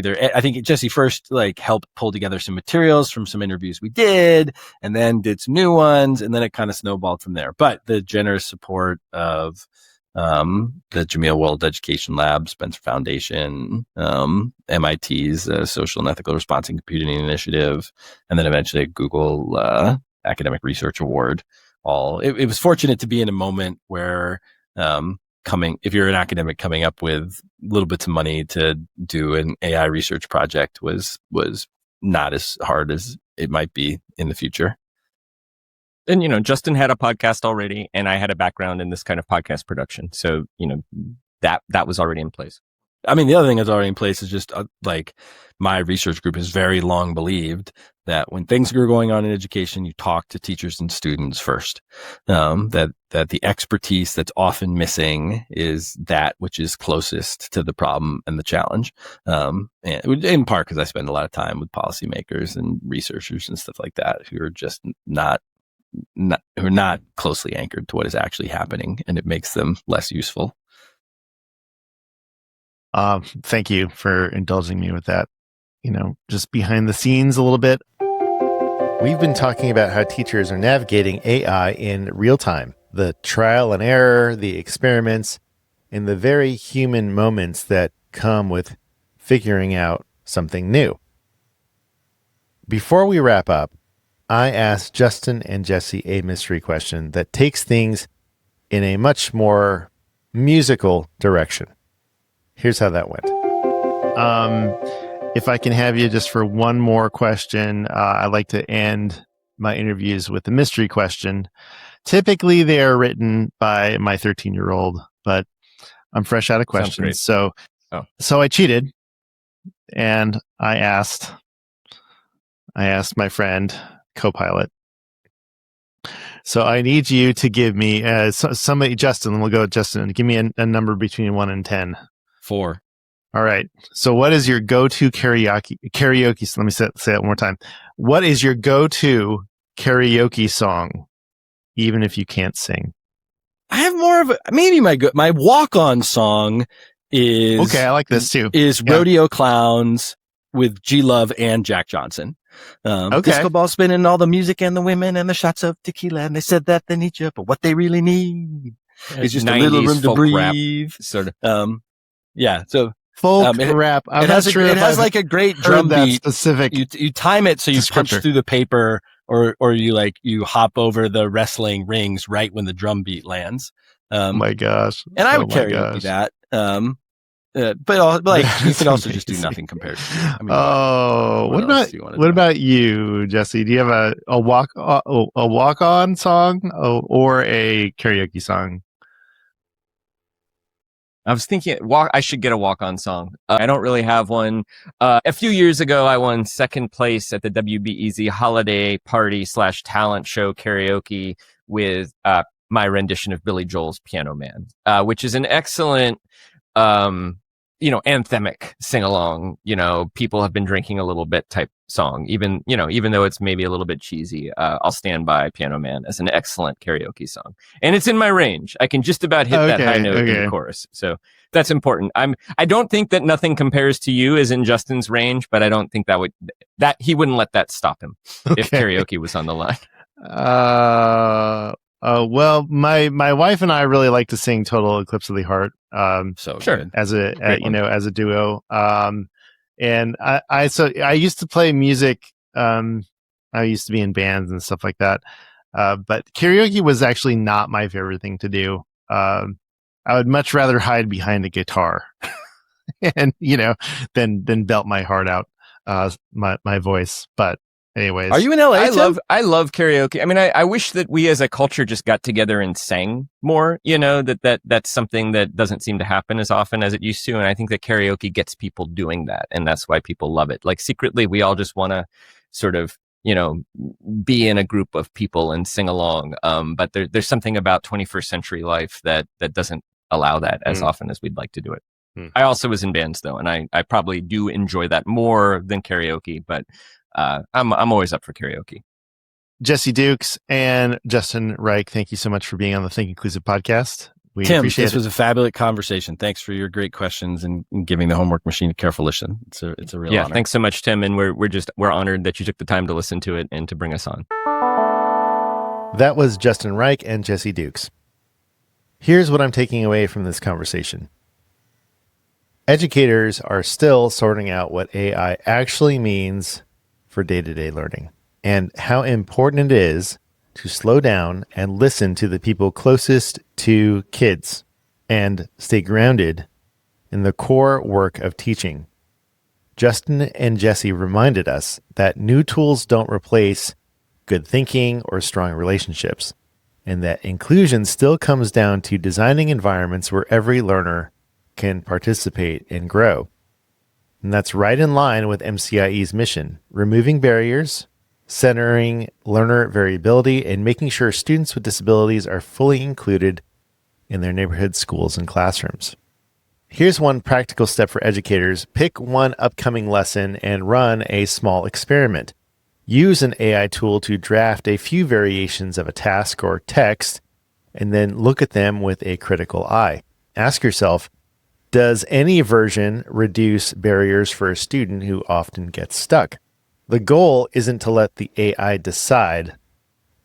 Jesse first, like, helped pull together some materials from some interviews we did, and then did some new ones. And then it kind of snowballed from there. But the generous support of the Jameel World Education Lab, Spencer Foundation, MIT's Social and Ethical Response in Computing Initiative, and then eventually a Google Academic Research Award. It was fortunate to be in a moment where if you're an academic, coming up with little bits of money to do an AI research project was not as hard as it might be in the future. And, Justin had a podcast already, and I had a background in this kind of podcast production. So, that was already in place. The other thing that's already in place is just like my research group has very long believed that when things are going on in education, you talk to teachers and students first. That the expertise that's often missing is that which is closest to the problem and the challenge. And in part because I spend a lot of time with policymakers and researchers and stuff like that who are just who are not closely anchored to what is actually happening, and it makes them less useful. Thank you for indulging me with that. Just behind the scenes a little bit. We've been talking about how teachers are navigating AI in real time, the trial and error, the experiments, and the very human moments that come with figuring out something new. Before we wrap up, I asked Justin and Jesse a mystery question that takes things in a much more musical direction. Here's how that went. If I can have you just for one more question, I like to end my interviews with a mystery question. Typically, they are written by my 13-year-old, but I'm fresh out of questions. So I cheated, and I asked my friend, Copilot. So I need you to give me somebody, Justin. We'll go with Justin. Give me a number between 1 and 10. 4. All right. So what is your go-to karaoke? So let me say that one more time. What is your go-to karaoke song, even if you can't sing? I have more of maybe my walk-on song is okay. I like this too. Is Rodeo Clowns with G Love and Jack Johnson. Disco ball spinning, all the music and the women and the shots of tequila, and they said that they need you, but what they really need is just a little room to breathe. Rap, sort of. Yeah. So folk rap. It has like a great drum beat. Specific. You time it so you punch through the paper, or you hop over the wrestling rings right when the drum beat lands. Oh my gosh! And I would karaoke that. But like you could also just do nothing compared to. What about you, Jesse? Do you have a walk on song or a karaoke song? I was thinking I should get a walk-on song. I don't really have one. A few years ago, I won second place at the WBEZ holiday party / talent show karaoke with my rendition of Billy Joel's Piano Man, which is an excellent anthemic sing along, people have been drinking a little bit type song, even though it's maybe a little bit cheesy. I'll stand by Piano Man as an excellent karaoke song. And it's in my range. I can just about hit that high note in the chorus. So that's important. I don't think that Nothing Compares to You is in Justin's range, but I don't think that he wouldn't let that stop him if karaoke was on the line. Well, my wife and I really like to sing Total Eclipse of the Heart. So sure. good. As a duo. And I used to play music. I used to be in bands and stuff like that. But karaoke was actually not my favorite thing to do. I would much rather hide behind a guitar and, than belt my heart out, my voice. But anyways, are you in LA? I love karaoke. I mean, I wish that we as a culture just got together and sang more, that's something that doesn't seem to happen as often as it used to. And I think that karaoke gets people doing that. And that's why people love it. Like secretly, we all just want to sort of, be in a group of people and sing along. But there's something about 21st century life that doesn't allow that as often as we'd like to do it. I also was in bands though, and I probably do enjoy that more than karaoke, but I'm always up for karaoke. Jesse Dukes and Justin Reich, thank you so much for being on the Think Inclusive podcast. We Tim, appreciate this was a fabulous conversation. Thanks for your great questions and giving the homework machine a careful listen. It's a real honor. Thanks so much, Tim, and we're honored that you took the time to listen to it and to bring us on. That was Justin Reich and Jesse Dukes. Here's what I'm taking away from this conversation. Educators are still sorting out what AI actually means for day-to-day learning and how important it is to slow down and listen to the people closest to kids and stay grounded in the core work of teaching. Justin and Jesse reminded us that new tools don't replace good thinking or strong relationships, and that inclusion still comes down to designing environments where every learner can participate and grow. And that's right in line with MCIE's mission, removing barriers, centering learner variability, and making sure students with disabilities are fully included in their neighborhood schools and classrooms. Here's one practical step for educators. Pick one upcoming lesson and run a small experiment. Use an AI tool to draft a few variations of a task or text, and then look at them with a critical eye. Ask yourself, does any version reduce barriers for a student who often gets stuck? The goal isn't to let the AI decide,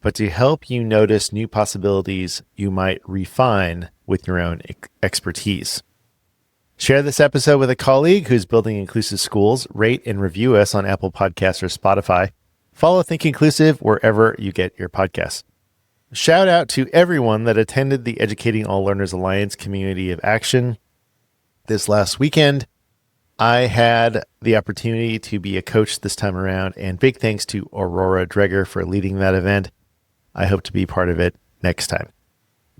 but to help you notice new possibilities you might refine with your own expertise. Share this episode with a colleague who's building inclusive schools. Rate and review us on Apple Podcasts or Spotify. Follow Think Inclusive wherever you get your podcasts. Shout out to everyone that attended the Educating All Learners Alliance Community of Action this last weekend. I had the opportunity to be a coach this time around, and big thanks to Aurora Dreger for leading that event. I hope to be part of it next time.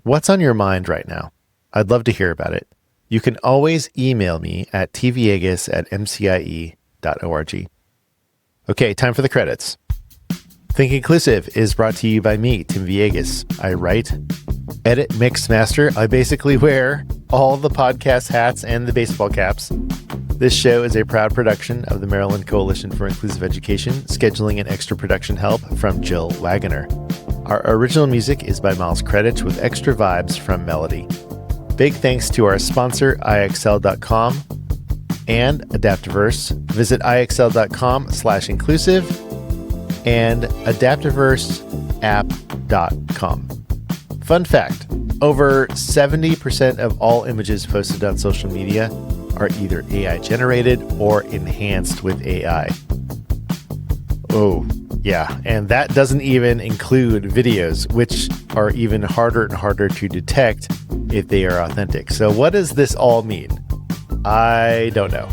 What's on your mind right now? I'd love to hear about it. You can always email me at tviegas@mcie.org. Okay, time for the credits. Think Inclusive is brought to you by me, Tim Viegas. I write, edit, mix, master. I basically wear all the podcast hats and the baseball caps. This show is a proud production of the Maryland Coalition for Inclusive Education, scheduling and extra production help from Jill Wagoner. Our original music is by Miles Credich with extra vibes from Melody. Big thanks to our sponsor, IXL.com and Adaptiverse. Visit IXL.com/inclusive and adaptiverseapp.com. Fun fact, over 70% of all images posted on social media are either AI generated or enhanced with AI. Oh, yeah. And that doesn't even include videos, which are even harder and harder to detect if they are authentic. So what does this all mean? I don't know.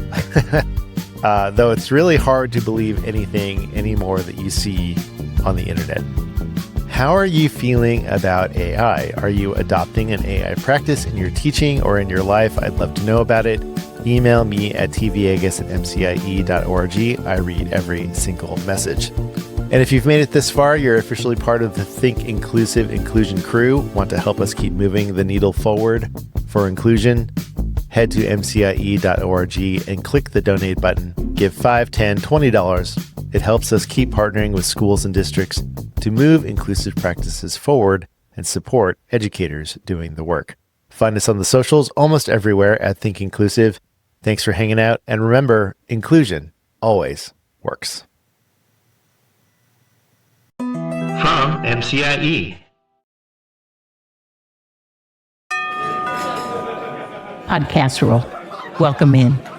Though it's really hard to believe anything anymore that you see on the internet. How are you feeling about AI? Are you adopting an AI practice in your teaching or in your life? I'd love to know about it. Email me at tviegas@mcie.org. I read every single message. And if you've made it this far, you're officially part of the Think Inclusive Inclusion crew. Want to help us keep moving the needle forward for inclusion? head to mcie.org and click the donate button. Give $5, $10, $20. It helps us keep partnering with schools and districts to move inclusive practices forward and support educators doing the work. Find us on the socials almost everywhere at Think Inclusive. Thanks for hanging out. And remember, inclusion always works. From MCIE. Podcast roll. Welcome in.